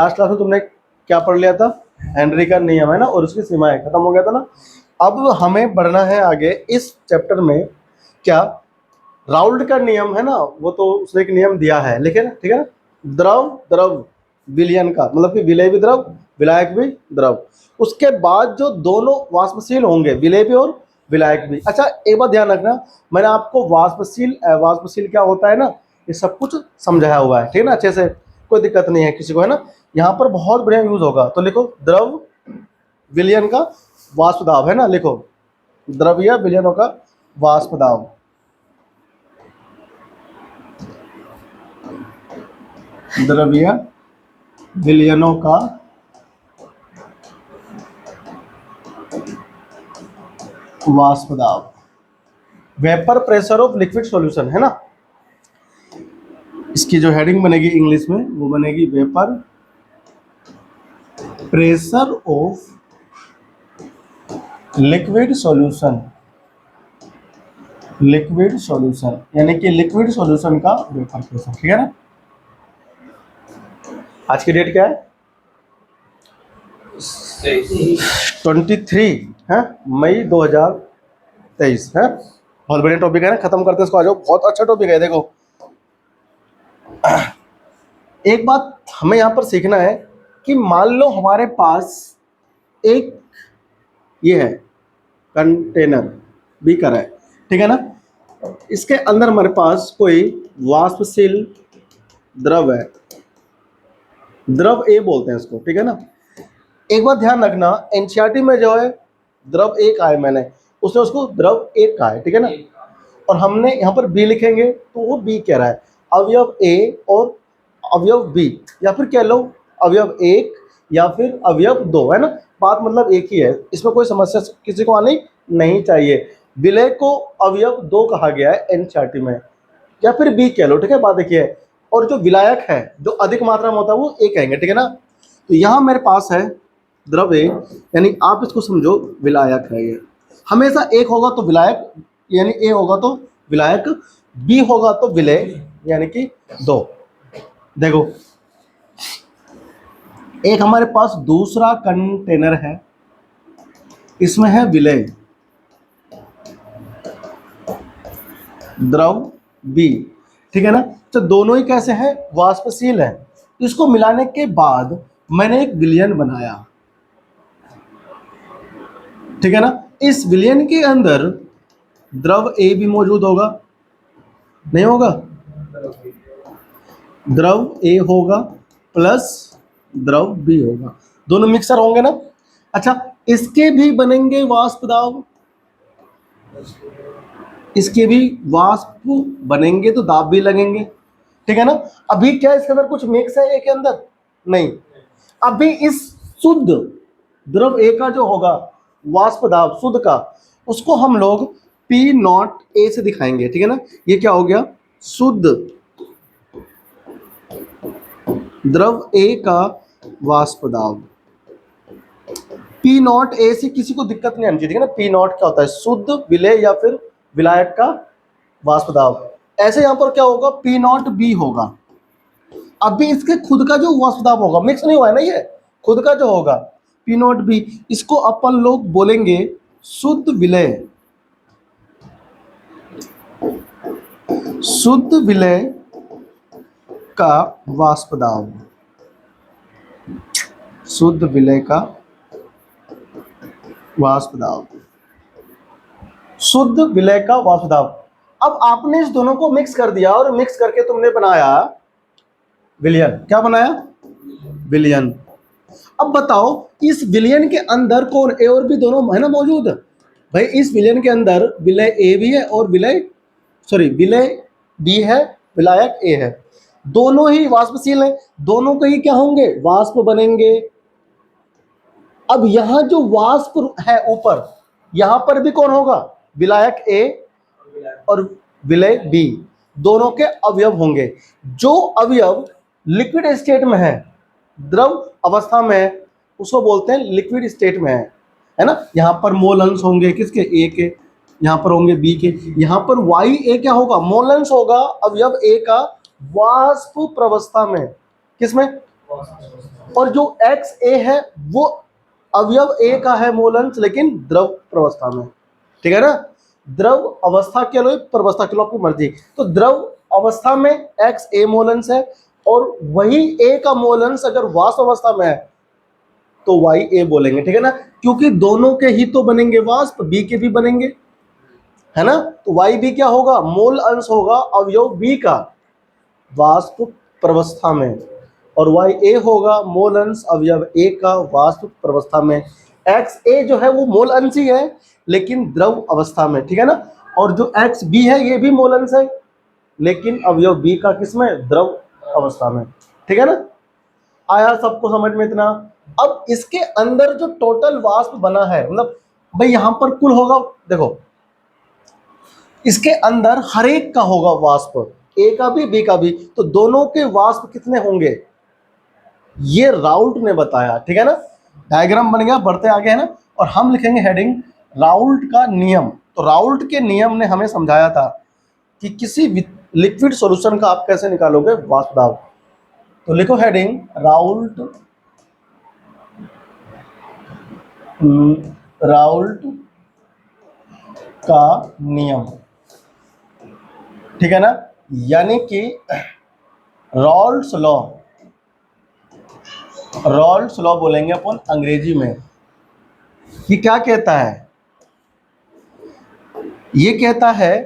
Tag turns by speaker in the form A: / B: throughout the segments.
A: Last class में तुमने क्या पढ़ लिया था? हेनरी का नियम है ना, और उसकी सीमाएं, खत्म हो गया था ना। अब हमें बढ़ना है आगे इस चैप्टर में। क्या राउल्ट का नियम है ना, वो तो उसने एक नियम दिया है, लेकिन ठीक है ना, द्रव द्रव विलयन का, मतलब कि विलय भी द्रव विलायक भी द्रव। उसके बाद जो दोनों वाष्पशील होंगे, विलय भी और विलायक भी। अच्छा एक बात ध्यान रखना, मैंने आपको वाष्पशील वाष्पशील क्या होता है ना, ये सब कुछ समझाया हुआ है, ठीक है ना, अच्छे से, कोई दिक्कत नहीं है किसी को, है ना। यहाँ पर बहुत बढ़िया यूज होगा, तो लिखो द्रव विलयन का वाष्प दाब, है ना, लिखो द्रव्य विलयनों का वाष्प दाब। द्रव्य विलयनों का वाष्प दाब, vapour pressure of liquid solution, है ना। इसकी जो हेडिंग बनेगी इंग्लिश में वो बनेगी vapour pressure of liquid solution. Liquid solution यानी कि लिक्विड सॉल्यूशन का वेपर प्रेशर, ठीक है ना। आज की डेट क्या है? 23 है मई 2023 है। बहुत बढ़िया टॉपिक है ना, खत्म करते हैं इसको, आ जाओ। बहुत अच्छा टॉपिक है। देखो एक बात हमें यहाँ पर सीखना है कि मान लो हमारे पास एक ये है कंटेनर बीकर है, ठीक है ना। इसके अंदर हमारे पास कोई वाष्पशील द्रव है, द्रव ए बोलते हैं इसको, ठीक है ना। एक बात ध्यान रखना, एनसीईआरटी में जो है द्रव ए कहा है मैंने, उसने उसको द्रव एक कहा है, ठीक है ना। और हमने यहाँ पर बी लिखेंगे तो वो बी कह रहा है, अवयव ए और अवयव बी, या फिर कह लो अवयव एक या फिर अवयव दो, है ना। बात मतलब एक ही है, इसमें कोई समस्या किसी को आनी नहीं चाहिए। विलय को अवयव दो कहा गया है एनसीईआरटी में, या फिर बी कह लो, ठीक है। बात देखिए, और जो विलायक है जो अधिक मात्रा में होता है वो ए कहेंगे, ठीक है ना। तो यहाँ मेरे पास है द्रव ए, यानी आप इसको समझो विलायक है। ये हमेशा एक होगा तो विलायक यानी ए होगा तो विलायक, बी होगा तो विलय यानी कि दो। देखो एक हमारे पास दूसरा कंटेनर है, इसमें है विलय द्रव बी, ठीक है ना। तो दोनों ही कैसे हैं? वाष्पशील है। इसको मिलाने के बाद मैंने एक विलयन बनाया, ठीक है ना। इस विलयन के अंदर द्रव ए भी मौजूद होगा, नहीं होगा? द्रव ए होगा प्लस द्रव बी होगा, दोनों मिक्सर होंगे ना। अच्छा इसके भी बनेंगे वाष्प दाब, इसके भी वाष्प बनेंगे तो दाब भी लगेंगे, ठीक है ना। अभी क्या इसके अंदर कुछ मिक्स है ए के अंदर? नहीं। अभी इस शुद्ध द्रव ए का जो होगा वाष्प दाब शुद्ध का, उसको हम लोग पी नॉट ए से दिखाएंगे, ठीक है ना। ये क्या हो गया? शुद्ध द्रव ए का वाष्प दाब। पी नॉट ए से किसी को दिक्कत नहीं आनी चाहिए, ठीक है ना। पी नॉट क्या होता है? शुद्ध विलय या फिर विलायक का वाष्प दाब। ऐसे यहां पर क्या होगा? पी नॉट बी होगा। अभी इसके खुद का जो वाष्प दाब होगा, मिक्स नहीं हुआ है ना, ये खुद का जो होगा पी नॉट बी, इसको अपन लोग बोलेंगे शुद्ध विलय, शुद्ध विलय का वाष्प दाब, शुद्ध विलय का वाष्प दाब, शुद्ध विलय का वाष्प दाब। अब आपने इस दोनों को मिक्स कर दिया और मिक्स करके तुमने बनाया विलयन। क्या बनाया? विलयन। अब बताओ इस विलयन के अंदर कौन ए और बी दोनों है ना मौजूद? भाई इस विलयन के अंदर विलय ए भी है और विलय विलय बी है, विलायक ए है। दोनों ही वाष्पशील हैं, दोनों के ही क्या होंगे? वाष्प बनेंगे। अब यहां जो वाष्प है ऊपर, यहां पर भी कौन होगा? विलायक ए और विलय बी, दोनों के अवयव होंगे। जो अवयव लिक्विड स्टेट में है, द्रव अवस्था में है, उसको बोलते हैं लिक्विड स्टेट में है ना। यहां पर मोल अंश होंगे किसके? ए के, यहां पर होंगे बी के। यहां पर वाई ए क्या होगा? मोल अंश होगा अवयव ए का वाष्प प्रवस्था में। किसमें? और जो एक्स ए है वो अवयव ए का है मोल अंश, लेकिन द्रव प्रवस्था में, ठीक है ना। द्रव अवस्था के लो प्रवस्था के लो आपकी मर्जी। तो द्रव अवस्था में एक्स ए मोल अंश है, और वही ए का मोल अंश अगर वाष्प अवस्था में है तो वाई ए बोलेंगे, ठीक है ना, क्योंकि दोनों के ही तो बनेंगे वाष्प, बी के भी बनेंगे, है ना। तो वाई बी क्या होगा, मोल अंश होगा अवयव बी का वाष्प प्रवस्था में, और वाई ए होगा मोल अंश अवयव ए का वाष्प प्रवस्था में। एक्स ए जो है वो मोल अंश ही है लेकिन द्रव अवस्था में, ठीक है ना। और जो एक्स बी है ये भी मोल अंश है लेकिन अवयव बी का किसमें, द्रव अवस्था में, ठीक है ना। आया सबको समझ में इतना। अब इसके अंदर जो टोटल वाष्प बना है, मतलब भाई यहां पर कुल होगा, देखो इसके अंदर हर एक का होगा वाष्प, ए का भी बी का भी, तो दोनों के वाष्प कितने होंगे ये राउल्ट ने बताया, ठीक है ना। डायग्राम बन गया, बढ़ते आगे, है ना। और हम लिखेंगे हेडिंग राउल्ट का नियम। तो राउल्ट के नियम ने हमें समझाया था कि किसी लिक्विड सॉल्यूशन का आप कैसे निकालोगे वाष्प दाब। तो लिखो हेडिंग राउल्ट, राउल्ट का नियम, ठीक है ना, यानी कि रॉल्ट्स लॉ, रॉल्ट्स लॉ बोलेंगे अपन अंग्रेजी में। ये क्या कहता है, ये कहता है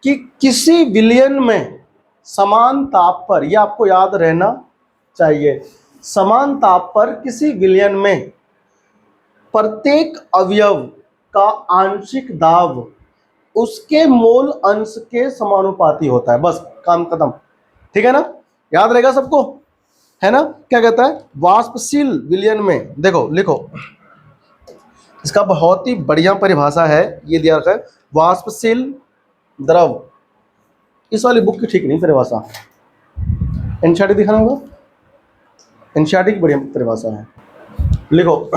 A: कि किसी विलयन में समान ताप पर, यह आपको याद रहना चाहिए, समान ताप पर किसी विलयन में प्रत्येक अवयव का आंशिक दाब उसके मोल अंश के समानुपाती होता है। बस काम खत्म, ठीक है ना, याद रहेगा सबको, है ना। क्या कहता है, वाष्पशील विलयन में, देखो लिखो, इसका बहुत ही बढ़िया परिभाषा है, ये दिया रखा है, वाष्पशील द्रव। इस वाली बुक की ठीक नहीं परिभाषा, एनसीईआरटी दिखाना होगा, एनसीईआरटी की बढ़िया परिभाषा है। लिखो,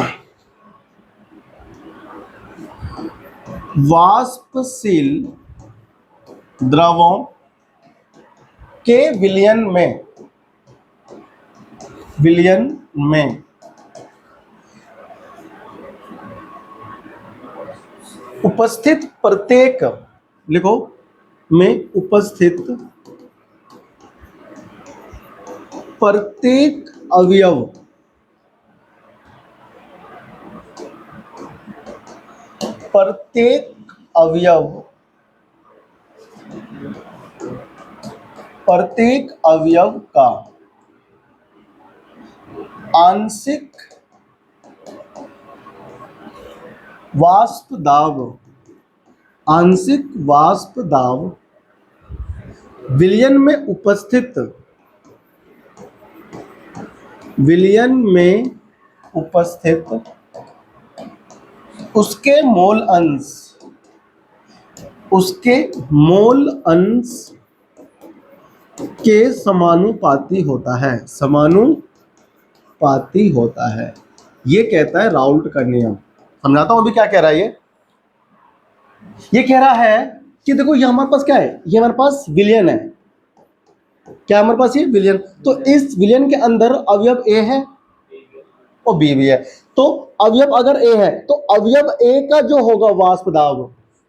A: वाष्पशील द्रवों के विलयन में, विलयन में उपस्थित प्रत्येक, लिखो, में उपस्थित प्रत्येक अवयव प्रत्येक अवयव प्रत्येक अवयव का आंशिक वाष्प दाब, आंशिक वाष्प दाब विलयन में उपस्थित, विलयन में उपस्थित उसके मोल अंश, उसके मोल अंश के समानुपाती होता है, समानुपाती होता है। ये कहता है राउल्ट का नियम। समझाता हूं अभी क्या कह रहा है ये कह रहा है कि देखो ये हमारे पास क्या है, ये हमारे पास विलयन है, क्या हमारे पास ये विलयन, तो इस विलयन के अंदर अवयव ए है और बी भी है। तो अवयव अगर ए है तो अवयव ए का जो होगा वाष्प दाब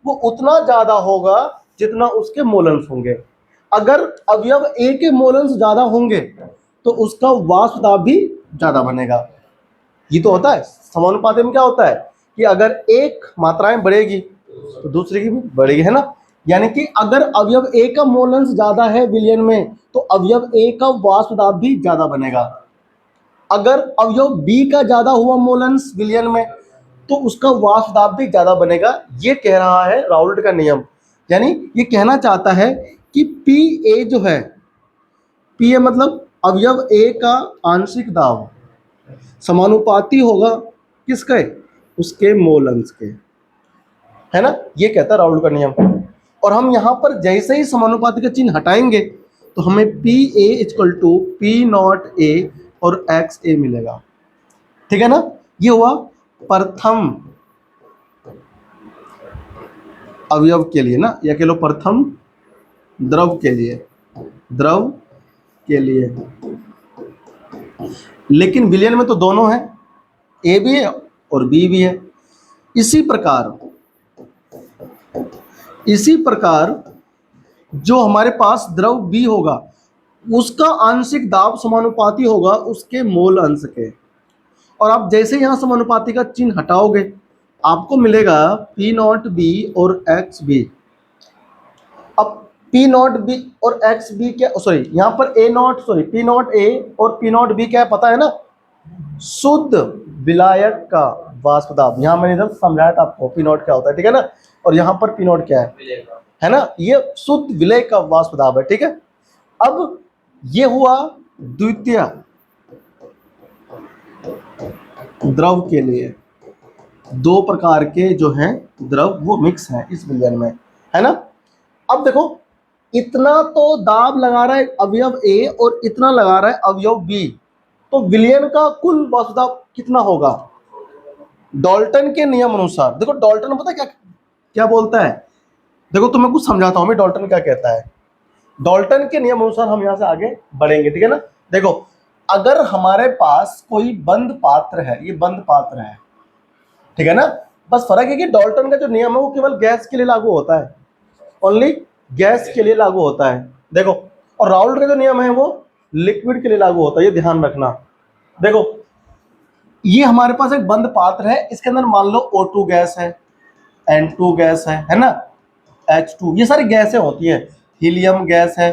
A: वो उतना ज्यादा होगा जितना उसके मोल अंश होंगे। अगर अवयव ए के मोल अंश ज्यादा होंगे तो उसका वाष्प दाब भी ज्यादा बनेगा। ये तो होता है समानुपाती में, क्या होता है कि अगर एक मात्राएं बढ़ेगी तो दूसरी की भी बढ़ेगी, है ना। यानी कि अगर अवयव ए का मोल अंश ज्यादा है विलयन में तो अवयव ए का वाष्प दाब भी ज्यादा बनेगा। अगर अवयव बी का ज्यादा हुआ मोल अंश विलयन में तो उसका वाष्प दाब भी ज्यादा बनेगा। ये कह रहा है राउल्ट का नियम, यानी ये कहना चाहता है कि पी ए जो है, पी ए मतलब अवयव ए का आंशिक दाब समानुपाती होगा किसके, उसके मोल अंश के, है ना। ये कहता है राउल्ट का नियम। और हम यहां पर जैसे ही समानुपाती का चिन्ह हटाएंगे तो हमें P A equal to P not A और एक्स ए मिलेगा, ठीक है ना। ये हुआ प्रथम अवयव के लिए ना, या कह लो प्रथम द्रव के लिए, द्रव के लिए लेकिन विलयन में तो दोनों है, ए भी है और बी भी है। इसी प्रकार जो हमारे पास द्रव बी होगा उसका आंशिक दाब समानुपाती होगा उसके मोल अंश के। और आप जैसे यहां समानुपाती का चिन्ह हटाओगे आपको मिलेगा पी नॉट बी और एक्स बी। अब पी नॉट बी और एक्स बी क्या, सॉरी यहाँ पर A not, sorry P not A और पी नॉट बी क्या है पता है ना, शुद्ध विलायक का वाष्प दाब। यहाँ मैंने इधर समझाया था आपको पी नॉट क्या होता है, ठीक है ना। और यहाँ पर पी नॉट क्या है ना, ये शुद्ध विलय का वाष्प दाब है, ठीक है। अब ये हुआ द्वितीय द्रव के लिए, दो प्रकार के जो हैं द्रव वो मिक्स हैं इस विलयन में, है ना। अब देखो इतना तो दाब लगा रहा है अवयव ए और इतना लगा रहा है अवयव बी, तो विलयन का कुल वाष्प दाब कितना होगा डाल्टन के नियम अनुसार। देखो डाल्टन पता क्या क्या बोलता है, देखो तुम्हें कुछ समझाता हूं मैं डाल्टन क्या कहता है। डाल्टन के नियम अनुसार हम यहां से आगे बढ़ेंगे, ठीक है ना। देखो अगर हमारे पास कोई बंद पात्र है, ये बंद पात्र है, ठीक है ना। बस फर्क है कि डाल्टन का जो नियम है वो केवल गैस के लिए लागू होता है, ओनली गैस के लिए लागू होता है। देखो और राउल्ट का जो नियम है वो लिक्विड के लिए लागू होता है, ये ध्यान रखना। देखो ये हमारे पास एक बंद पात्र है, इसके अंदर मान लो O2 गैस है, N2 गैस है ना, H2, ये सारी गैसें होती है, हीलियम गैस है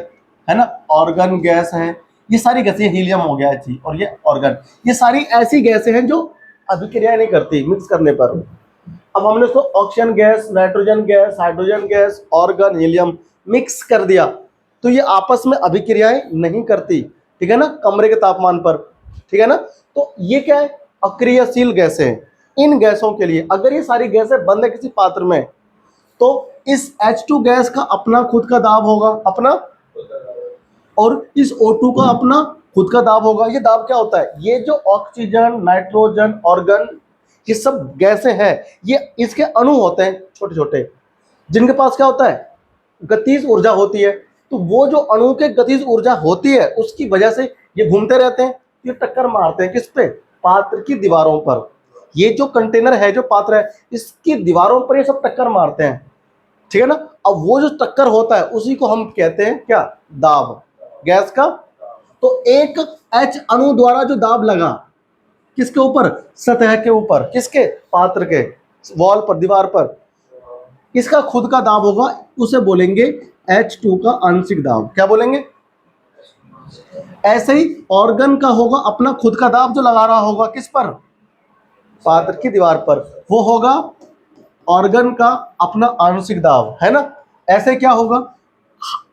A: ना, ऑर्गन गैस है, ये सारी गैसें, हीलियम हो गया He और ये ऑर्गन, ये सारी ऐसी गैसें हैं जो अभिक्रिया नहीं करती मिक्स करने पर। अब हमने उसको oxygen gas, nitrogen gas, hydrogen gas, organ, helium mix कर दिया तो ये आपस में अभिक्रियाएं नहीं करती, ठीक है ना, कमरे के तापमान पर, ठीक है ना। तो ये क्या है, अक्रियाशील गैसें हैं। इन गैसों के लिए अगर ये सारी गैसें बंद है किसी पात्र में तो इस H2 गैस का अपना खुद का दाब होगा अपना, और इस O2 का अपना खुद का दाब होगा। ये दाब क्या होता है, ये जो ऑक्सीजन, नाइट्रोजन, ऑर्गन, ये सब गैसें हैं, ये इसके अणु होते हैं छोटे छोटे, जिनके पास क्या होता है, गतिज ऊर्जा होती है। तो वो जो अणु के गतिज ऊर्जा होती है उसकी वजह से ये घूमते रहते हैं, ये टक्कर मारते हैं किस पे, पात्र की दीवारों पर। ये जो कंटेनर है, जो पात्र है, इसकी दीवारों पर ये सब टक्कर मारते हैं, ठीक है ना। अब वो जो टक्कर होता है उसी को हम कहते हैं क्या, दाब, गैस का। तो एक H अणु द्वारा जो दाब लगा किसके ऊपर, सतह के ऊपर, किसके, पात्र के वॉल पर, दीवार पर, इसका खुद का दाब होगा, उसे बोलेंगे H2 का आंशिक दाब। क्या बोलेंगे, ऐसे ही ऑर्गन का होगा अपना खुद का दाब जो लगा रहा होगा किस पर, पात्र की दीवार पर, वो होगा ऑर्गन का अपना आंशिक दाब, है ना। ऐसे क्या होगा,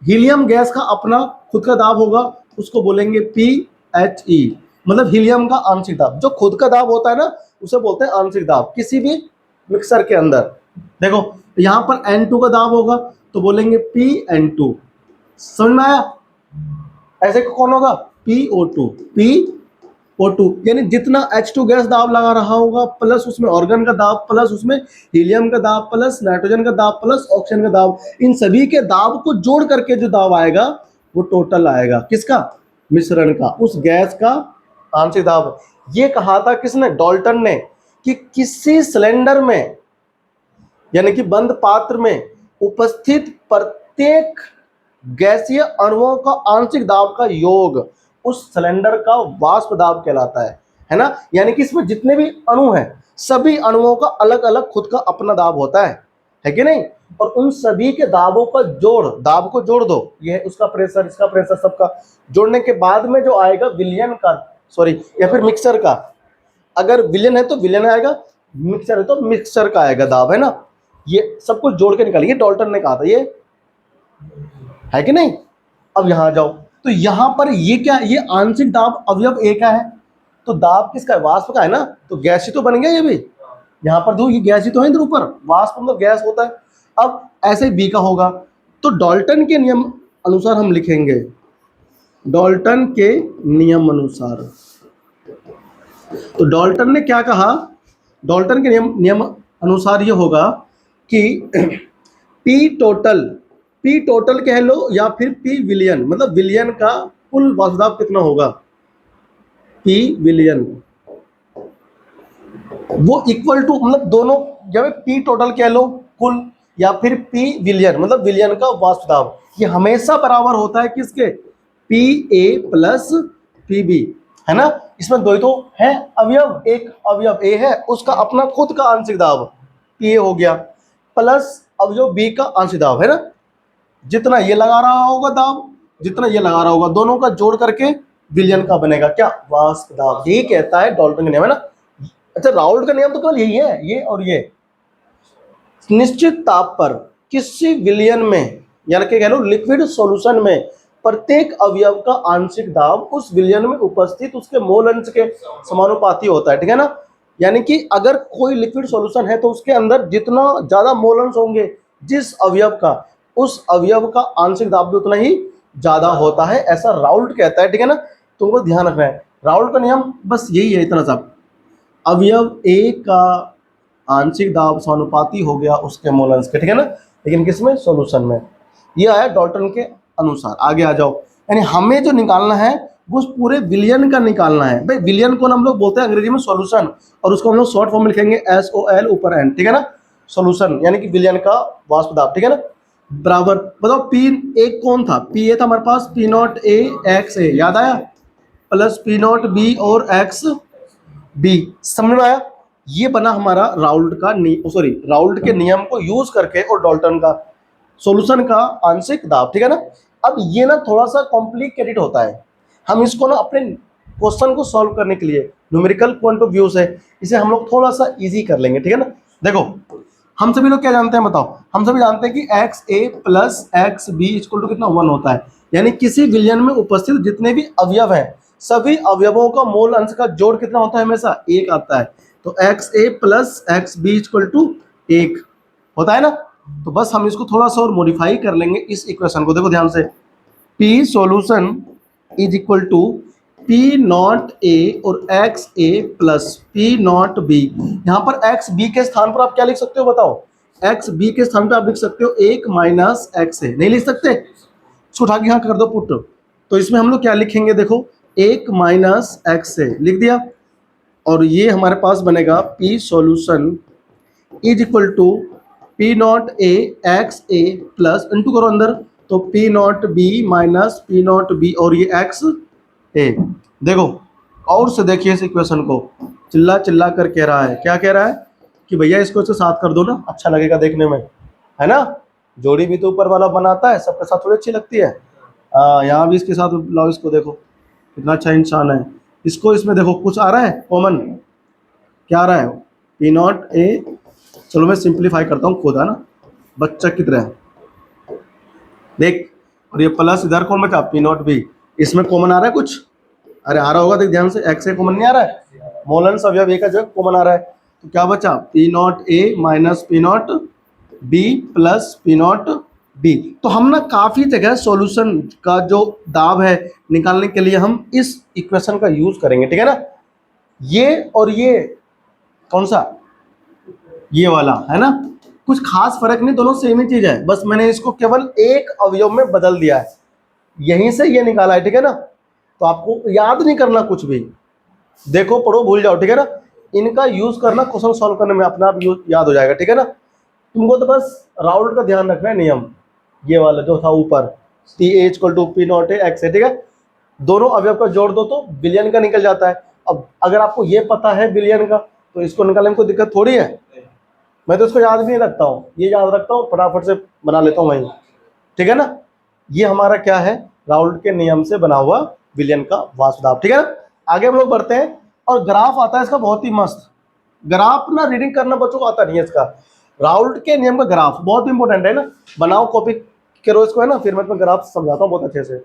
A: हीलियम गैस का अपना खुद का दाब होगा, उसको बोलेंगे PHE, मतलब हीलियम का आंशिक दाब। जो खुद का दाब होता है ना उसे बोलते हैं आंशिक दाब किसी भी मिक्सर के अंदर। देखो यहां पर N2 का दाब होगा तो बोलेंगे PN2, समझ में आया। ऐसे कौन होगा, PO2 यानी जितना H2 गैस दाब लगा रहा होगा प्लस उसमें ऑर्गन का दाब, प्लस उसमें हीलियम का दाब, प्लस नाइट्रोजन का दाब, प्लस ऑक्सीजन का दाब, इन सभी के दाब को जोड़ करके जो दाब आएगा वो टोटल आएगा किसका, मिश्रण का, उस गैस का आंशिक दाब। ये कहा था किसने, डाल्टन ने, कि किसी सिलेंडर में यानी कि बंद पात्र में उपस्थित प्रत्येक गैसीय अणुओं का आंशिक दाब का योग उस सिलेंडर का वाष्प दाब कहलाता है ना। यानी कि इसमें जितने भी अणु हैं सभी अणुओं का अलग अलग खुद का अपना दाब होता है कि नहीं। और उन सभी के दाबों का जोड़, दाब को जोड़ दो, ये उसका प्रेशर, इसका प्रेशर, सबका जोड़ने के बाद में जो आएगा विलयन का, सॉरी या फिर मिक्सर का, अगर विलयन है तो विलयन आएगा, मिक्सर है तो मिक्सर का आएगा दाब, है ना। ये सब कुछ जोड़ के निकालिए, डाल्टन ने कहा था, ये है कि नहीं। अब यहां जाओ तो यहां पर ये क्या, ये आंशिक दाब अवयव ए का है, तो दाब किसका है, वाष्प का है ना, तो गैस ही तो बन गया ये भी। यहां पर दो ये गैस ही तो है इधर ऊपर, वाष्प मतलब गैस होता है। अब ऐसे बी का होगा तो डाल्टन के नियम अनुसार हम लिखेंगे, डाल्टन के नियम अनुसार। तो डाल्टन ने क्या कहा, डाल्टन के नियम अनुसार ये होगा कि पी टोटल कह लो या फिर पी विलियन, मतलब विलियन का कुल वाष्प दाब कितना होगा, पी विलियन, वो इक्वल टू मतलब दोनों, जब पी टोटल कह लो कुल, या फिर पी विलियन मतलब विलियन का वाष्प दाब, ये हमेशा बराबर होता है किसके, P A plus P B, है ना। इसमें दो ही तो है अवयव, एक अवयव ए है उसका अपना खुद का आंशिक दाब पी ए हो गया, प्लस अवयव बी का आंशिक दाब, है ना। जितना ये लगा रहा होगा दाब, जितना ये लगा रहा होगा, दोनों का जोड़ करके विलियन का बनेगा क्या, वाष्प दाब। यही कहता है डाल्टन का नियम, है ना। अच्छा, राउल्ट का नियम तो केवल यही है, ये और ये, निश्चित ताप पर किसी विलयन में, यानी कि कह लो लिक्विड सॉल्यूशन में, प्रत्येक अवयव का आंशिक दाब उस विलयन में उपस्थित उसके मोल अंश के समानुपाती होता है, ठीक है ना। यानी कि अगर कोई लिक्विड सॉल्यूशन है तो उसके अंदर जितना ज्यादा मोल अंश होंगे जिस अवयव का, उस अवयव का आंशिक दाब भी उतना ही ज्यादा होता है, ऐसा राउल्ट कहता है, ठीक है ना। तुमको ध्यान रखना है, राउल्ट का नियम बस यही है, इतना सा, अवयव ए का आंशिक दाब समानुपाती हो गया उसके मोल अंश के, ठीक है ना। लेकिन किसमें, सॉल्यूशन में। ये आया डाल्टन के अनुसार। आगे आ जाओ, यानी हमें जो निकालना है वो उस पूरे विलियन का निकालना है। भाई विलियन को हम लोग बोलते हैं अंग्रेजी में सॉल्यूशन, और उसको हम लोग शॉर्ट फॉर्म में लिखेंगे SOL ऊपर एन, ठीक है ना। सॉल्यूशन यानी कि विलियन का वाष्प दाब, ठीक है ना। बराबर बताओ, पी एक कौन था, पी ए था हमारे पास, P not A X A, याद आया, प्लस पी नॉट बी और एक्स बी, समझ में आया। ये बना हमारा राउल्ट का सॉरी राउल्ट के नियम को यूज करके और डाल्टन का सॉल्यूशन का आंशिक दाब, ठीक है ना। अब ये ना थोड़ा सा कॉम्प्लिकेटेड होता है, हम इसको ना अपने क्वेश्चन को सॉल्व करने के लिए न्यूमेरिकल पॉइंट ऑफ व्यू से इसे हम लोग थोड़ा सा इजी कर लेंगे, ठीक है ना। देखो, हम सभी लोग क्या जानते हैं बताओ, हम सभी जानते हैं कि X A plus X B equal to कितना 1 होता है। यानी किसी विलयन में उपस्थित जितने भी अवयव हैं, सभी अवयवों का मोल अंश का जोड़ कितना होता है, हमेशा 1 आता है। तो X A plus X B equal to 1 होता है ना। तो बस हम इसको थोड़ा सा और मॉडिफाई कर लेंगे इस इक्वेशन को, देखो ध्यान से, P solution is equal to P not A और X A plus P not B. यहां पर एक्स बी के स्थान पर आप क्या लिख सकते हो बताओ, एक्स बी के स्थान पर आप लिख सकते हो 1 माइनस एक्स ए, नहीं लिख सकते, इसको उठा के यहाँ कर दो पुट। तो इसमें हम लोग क्या लिखेंगे, देखो 1 माइनस एक्स ए लिख दिया, और ये हमारे पास बनेगा P solution is equal to P not A X A plus into करो अंदर, तो P not B minus P not B, और ये एक्स ए। देखो और से देखिए इस इक्वेशन को, चिल्ला चिल्ला कर कह रहा है, क्या कह रहा है कि भैया इसको इसके साथ कर दो ना, अच्छा लगेगा देखने में, है ना। जोड़ी भी तो ऊपर वाला बनाता है, सबके साथ थोड़ी अच्छी लगती है। यहाँ भी इसके साथ लाओ, इसको देखो कितना अच्छा इंसान है। इसको इसमें देखो कुछ आ रहा है कॉमन, क्या आ रहा है, पी नॉट ए, चलो मैं सिंप्लीफाई करता हूँ खुद, है ना, बच्चा की तरह देख, और ये प्लस इधर कौन बचा, पी नॉट बी, इसमें कॉमन आ रहा है कुछ, अरे आ रहा होगा, देख ध्यान से, एक्स ए कॉमन नहीं आ रहा है, मोलन अवयव ए का जो कॉमन आ रहा है, तो क्या बचा, P not A minus P not B plus P not B. तो हम ना काफ़ी जगह सॉल्यूशन का जो दाब है निकालने के लिए हम इस इक्वेशन का यूज करेंगे, ठीक है ना। ये और ये कौन सा, ये वाला, है ना, कुछ खास फर्क नहीं, दोनों सेम ही चीज है, बस मैंने इसको केवल एक अवयव में बदल दिया है, यहीं से ये निकाला है, ठीक है ना। तो आपको याद नहीं करना कुछ भी, देखो पढ़ो भूल जाओ, ठीक है ना। इनका यूज करना क्वेश्चन सॉल्व करने में अपना आप याद हो जाएगा, ठीक है ना। तुमको तो बस राउल्ट का ध्यान रखना है नियम, ये वाला जो था ऊपर, T A equal to P not A X है, ठीक है। दोनों अवयव का जोड़ दो तो बिलियन का निकल जाता है। अब अगर आपको ये पता है बिलियन का, तो इसको निकालने में कोई दिक्कत थोड़ी है। मैं तो इसको याद भी नहीं रखता हूँ, ये याद रखता हूँ, फटाफट से बना लेता हूँ वहीं, ठीक है ना। ये हमारा क्या है, राउल्ट के नियम से बना हुआ विलियन का वाष्प दाब, ठीक है ना। आगे हम लोग बढ़ते हैं, और ग्राफ आता है इसका बहुत ही मस्त। ग्राफ ना रीडिंग करना बच्चों को आता नहीं है इसका, राउल्ट के नियम का ग्राफ बहुत इंपॉर्टेंट है ना, बनाओ कॉपी करो इसको, है ना, फिर मैं तुम्हें ग्राफ समझाता हूँ बहुत अच्छे से,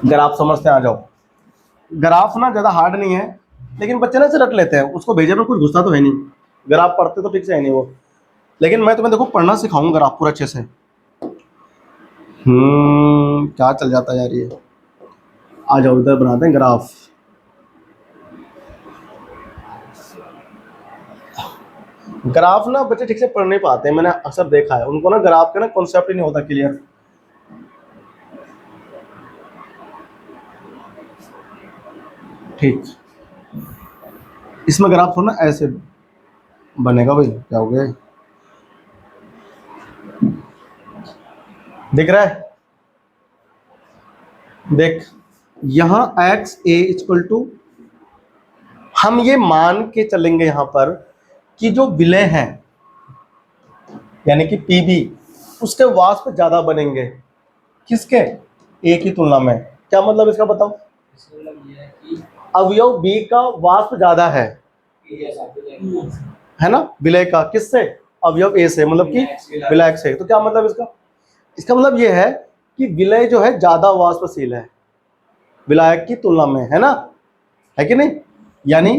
A: ग्राफ समझते आ जाओ। ग्राफ ना ज़्यादा हार्ड नहीं है, लेकिन बच्चे ना इसे रट लेते हैं, उसको भेजने में कुछ घुसता तो है नहीं, ग्राफ पढ़ते तो ठीक से है नहीं वो, लेकिन मैं तुम्हें देखो पढ़ना सिखाऊंगा ग्राफ पूरा अच्छे से। क्या चल जाता है यार ये, आ जाओ इधर बनाते हैं ग्राफ। ग्राफ ना बच्चे ठीक से पढ़ नहीं पाते हैं, मैंने अक्सर देखा है, उनको ना ग्राफ का ना कॉन्सेप्ट ही नहीं होता क्लियर। ठीक, इसमें ग्राफ थोड़ा ना ऐसे बनेगा भाई, क्या हो गया, दिख रहा है? देख, यहां एक्स ए इक्वल टू, हम ये मान के चलेंगे यहां पर कि जो विलय है यानी कि पीबी, उसके वाष्प ज्यादा बनेंगे किसके, ए की तुलना में। क्या मतलब इसका बताओ? अवयव बी का वाष्प ज्यादा है ना विलय का, किससे, अवयव ए से, मतलब कि विलायक से। तो क्या मतलब इसका, इसका मतलब ये है कि विलय जो है ज्यादा वाष्पशील है विलायक की तुलना में, है ना, है कि नहीं? यानी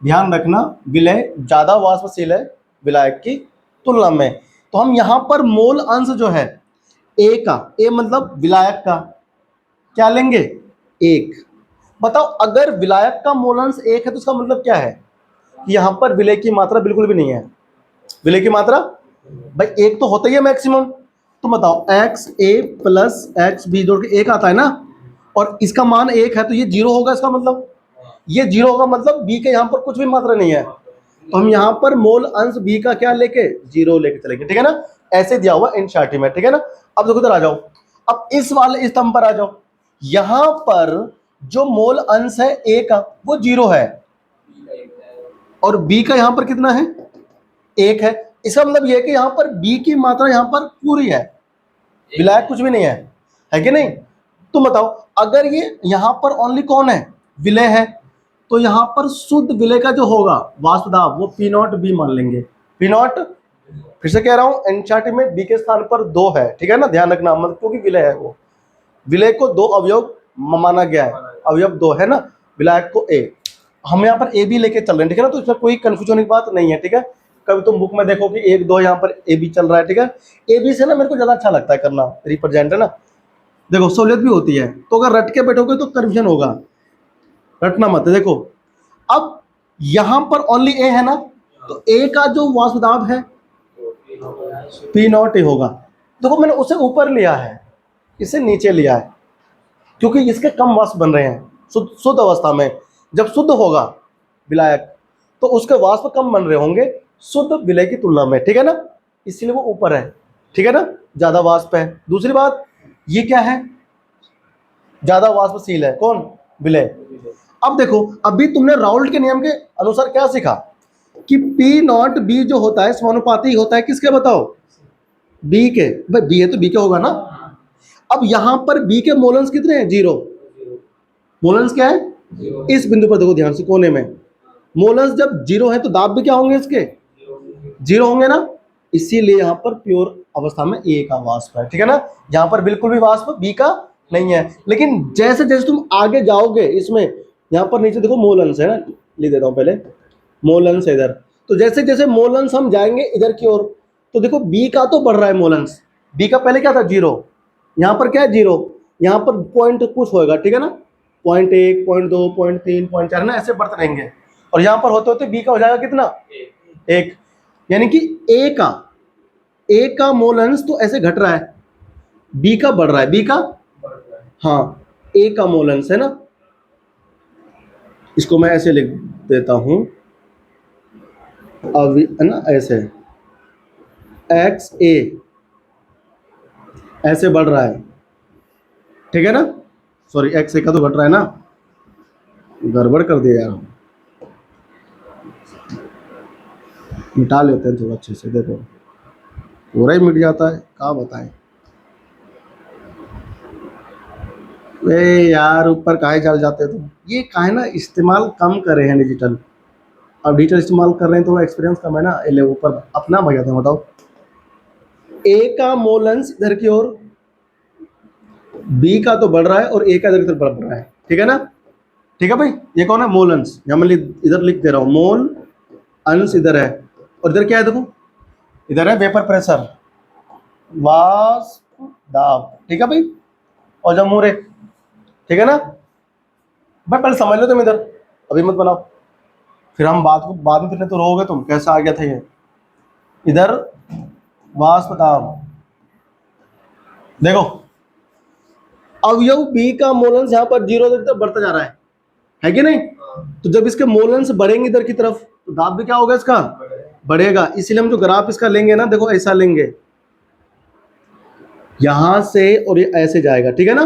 A: ध्यान रखना, विलय ज्यादा वाष्पशील है विलायक की तुलना में। तो हम यहां पर मोल अंश जो है ए का, ए मतलब विलायक का, क्या लेंगे, एक। बताओ, अगर विलायक का मोल अंश एक है तो इसका मतलब क्या है कि यहां पर विलय की मात्रा बिल्कुल भी नहीं है। विलय की मात्रा भाई एक तो होता ही है मैक्सिमम। तो बताओ, x A plus X B जोड़ के एक आता है ना, और इसका मान एक है तो ये जीरो होगा, इसका मतलब ये जीरो होगा, मतलब बी के यहाँ पर कुछ भी मात्रा नहीं है। तो हम यहाँ पर मोल अंश बी का क्या लेके, जीरो लेके चलेंगे, ठीक है ना, ऐसे दिया हुआ एनसीईआरटी में, ठीक है ना। अब देखो इधर आ जाओ, अब इस वाले स्तंभ पर आ जाओ, यहां पर जो मोल अंश है ए का वो जीरो है और बी का यहां पर कितना है, एक है। इसका मतलब यह है कि यहां पर बी की मात्रा यहां पर पूरी है, विलायक कुछ भी नहीं है कि नहीं? तुम बताओ, अगर ये यहां पर ओनली कौन है, विलय है, तो यहां पर शुद्ध विलय का जो होगा वाष्प दाब वो पी नॉट बी मान लेंगे। पी नॉट, फिर से कह रहा हूं, एनसीईआरटी में बी के स्थान पर दो है, ठीक है ना, ध्यान रखना, मतलब क्योंकि विलय है, वो विलय को दो अवयव माना गया है, अवयव दो है ना, विलायक को ए, हम यहाँ पर ए बी लेके चल रहे हैं, ठीक है ना, तो इसमें कोई कंफ्यूजन की बात नहीं है, ठीक है। कभी तुम बुक में देखो कि एक दो यहाँ पर ए बी चल रहा है, ठीक है, ए बी से ना मेरे को ज्यादा अच्छा लगता है करना रिप्रेजेंट, है ना, देखो सहूलियत भी होती है। तो अगर रट के बैठोगे तो कंफ्यूजन होगा, रटना मत। देखो, अब यहां पर ओनली ए है ना, तो ए का जो वाष्प दाब है पी नॉट ए होगा। देखो मैंने उसे ऊपर लिया है, इसे नीचे लिया है, क्योंकि इसके कम वाष्प बन रहे हैं शुद्ध अवस्था में। जब शुद्ध होगा विलायक तो उसके वाष्प कम बन रहे होंगे शुद्ध विलय की तुलना में, ठीक है ना, इसलिए वो ऊपर है, ठीक है ना, ज्यादा वाष्प है। दूसरी बात, ये क्या है, ज्यादा वाष्पशील है, कौन, विलय। अब देखो, अभी तुमने राउल्ट के नियम के अनुसार क्या सीखा कि पी नॉट बी जो होता है समानुपाती होता है किसके, बताओ, बी के। भाई बी है तो बी के होगा ना। अब यहां पर बी के मोलन्स कितने हैं, जीरो। मोलन्स क्या है, इस बिंदु पर देखो ध्यान से, कोने में मोलन्स जब जीरो है तो दाब भी क्या होंगे इसके, जीरो होंगे ना, इसीलिए यहां पर प्योर अवस्था में ए का वाष्प है, ठीक है ना, यहां पर बिल्कुल भी वाष्प बी का नहीं है। लेकिन जैसे जैसे तुम आगे जाओगे इसमें, यहां पर नीचे देखो मोल अंश है ना, लिख देता हूं पहले, मोल अंश है इधर। तो जैसे जैसे मोल अंश हम जाएंगे इधर की ओर, तो देखो बी का तो बढ़ रहा है मोल अंश, बी का पहले क्या था, जीरो, यहां पर क्या है, जीरो, यहां पर पॉइंट कुछ होएगा, ठीक है ना, 0.1 0.2 0.3 0.4 ना, ऐसे बढ़ते रहेंगे, और यहां पर होते होते बी का हो जाएगा कितना, एक। यानी कि ए का मोल अंश तो ऐसे घट रहा है, बी का बढ़ रहा है, बी का, हाँ, ए का मोल अंश है ना, इसको मैं ऐसे लिख देता हूं, अब है ना, ऐसे एक्स ए ऐसे बढ़ रहा है, ठीक है ना, सॉरी एक्स ए का तो घट रहा है ना, गड़बड़ कर दिया यार, मिटा लेते हैं थोड़ा अच्छे से, देखो पूरा ही मिट जाता है, क्या बताएं। वे यार ऊपर काहे चल जाते तुम, ये काहे ना इस्तेमाल कम करे हैं डिजिटल, अब डिजिटल इस्तेमाल कर रहे हैं, थोड़ा एक्सपीरियंस कम है ना, ले ऊपर अपना भैया था, बताओ, ए का मोल अंश इधर की ओर, बी का तो बढ़ रहा है और ए का इधर बढ़ रहा है, ठीक है ना, ठीक है भाई, ये कौन है, मोल अंश, यहाँ मैं इधर लिख दे रहा हूँ, मोल अंश इधर है, और इधर क्या है, देखो इधर है वेपर प्रेशर, वाष्प दाब, ठीक है भाई, और जब मोरे, ठीक है ना भाई, पहले समझ लो तुम इधर, अभी मत बनाओ, फिर हम बाद में फिर तो रोगे तुम, कैसा आ गया था ये, इधर वाष्प दाब, देखो अवयव बी का मोल अंश यहाँ पर जीरो तक बढ़ता जा रहा है, है कि नहीं? तो जब इसके मोलन्स बढ़ेंगे इधर की तरफ तो दाब भी क्या होगा इसका, बढ़ेगा। इसीलिए हम जो ग्राफ इसका लेंगे ना, देखो ऐसा लेंगे, यहां से और ये ऐसे जाएगा, ठीक है ना।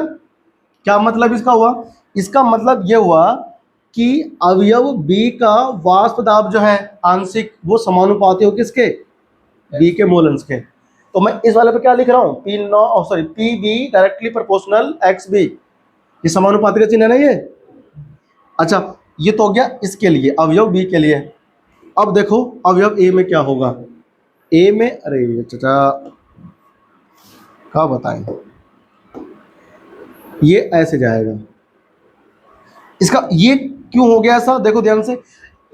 A: क्या मतलब इसका हुआ? इसका मतलब ये हुआ कि अवयव बी का वाष्प दाब जो है आंशिक, वो समानुपाती हो किसके, बी के मोलन्स के। तो मैं इस वाले पे क्या लिख रहा हूं, P not sorry P B directly proportional X B, ये समानुपाती का चिन्ह है ना ये। अच्छा, ये तो हो गया इसके लिए, अवयव बी के लिए। अब देखो अवयव ए में क्या होगा। ए में, अरे चाचा क्या बताएं, ये ऐसे जाएगा। इसका ये क्यों हो गया ऐसा, देखो ध्यान से,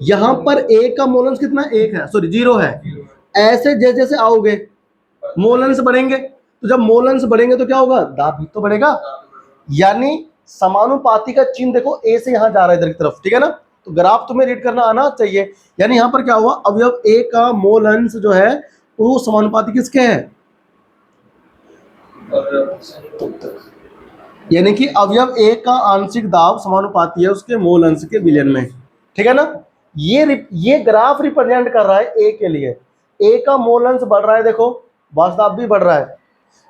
A: यहां पर ए का मोलन्स कितना, एक है, सॉरी 0 है। ऐसे जैसे जैसे आओगे मोलन्स बढ़ेंगे, तो जब मोलन्स बढ़ेंगे तो क्या होगा, दाब भी तो बढ़ेगा। यानी समानुपाती का चिन्ह देखो ए से यहां जा रहा है इधर की तरफ, ठीक है ना। तो ग्राफ तुम्हें रीड करना आना चाहिए। यानी यहां पर क्या हुआ, अवयव ए का मोलन्स जो है वो समानुपाती किसके है, यानी कि अवयव ए का आंशिक दाब समानुपाती है उसके मोल अंश के विलयन में, ठीक है ना। ये ग्राफ रिप्रेजेंट कर रहा है ए के लिए। ए का मोल अंश बढ़ रहा है, देखो वाष्प दाब भी बढ़ रहा है।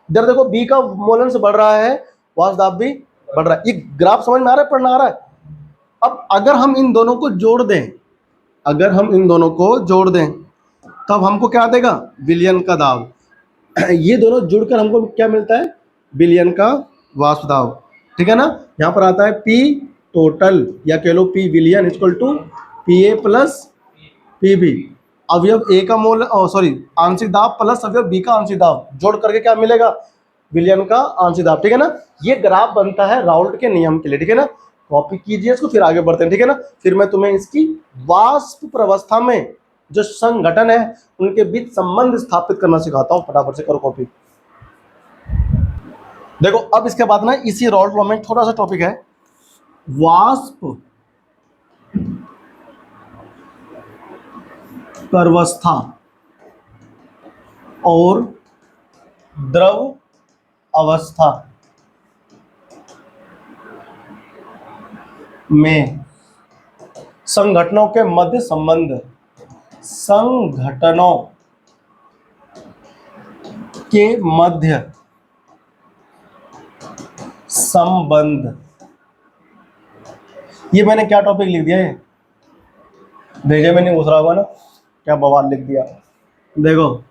A: इधर देखो बी का मोल अंश बढ़ रहा है, वाष्प दाब भी बढ़ रहा है। ये ग्राफ समझ में आ रहा है, पढ़ना आ रहा है। अब अगर हम इन दोनों को जोड़ दें, अगर हम इन दोनों को जोड़ दें तब हमको क्या देगा, विलयन का दाब। ये दोनों जुड़कर हमको क्या मिलता है, विलयन का वाष्प दाब, ठीक है ना। यहां पर आता है पी टोटल या कह लो पी विलयन equal to P A plus P B, अवयव ए का मोल सॉरी आंशिक दाब प्लस अवयव बी का आंशिक दाब, जोड़ करके क्या मिलेगा, विलयन का आंशिक दाब, ठीक है ना। ये ग्राफ बनता है राउल्ट के नियम के लिए, ठीक है ना। कॉपी कीजिए इसको, फिर आगे बढ़ते हैं, ठीक है ना। फिर मैं तुम्हें इसकी वाष्प प्रवस्था में जो संघटन है उनके बीच संबंध स्थापित करना सिखाता हूं, फटाफट से करो कॉपी। देखो अब इसके बाद ना इसी राउल्ट लॉ में थोड़ा सा टॉपिक है, वाष्प प्रवस्था और द्रव अवस्था में संघटनों के मध्य संबंध, संघटनों के मध्य संबंध। ये मैंने क्या टॉपिक लिख दिया है, भेजे में नहीं घुस रहा होगा ना, क्या बवाल लिख दिया। देखो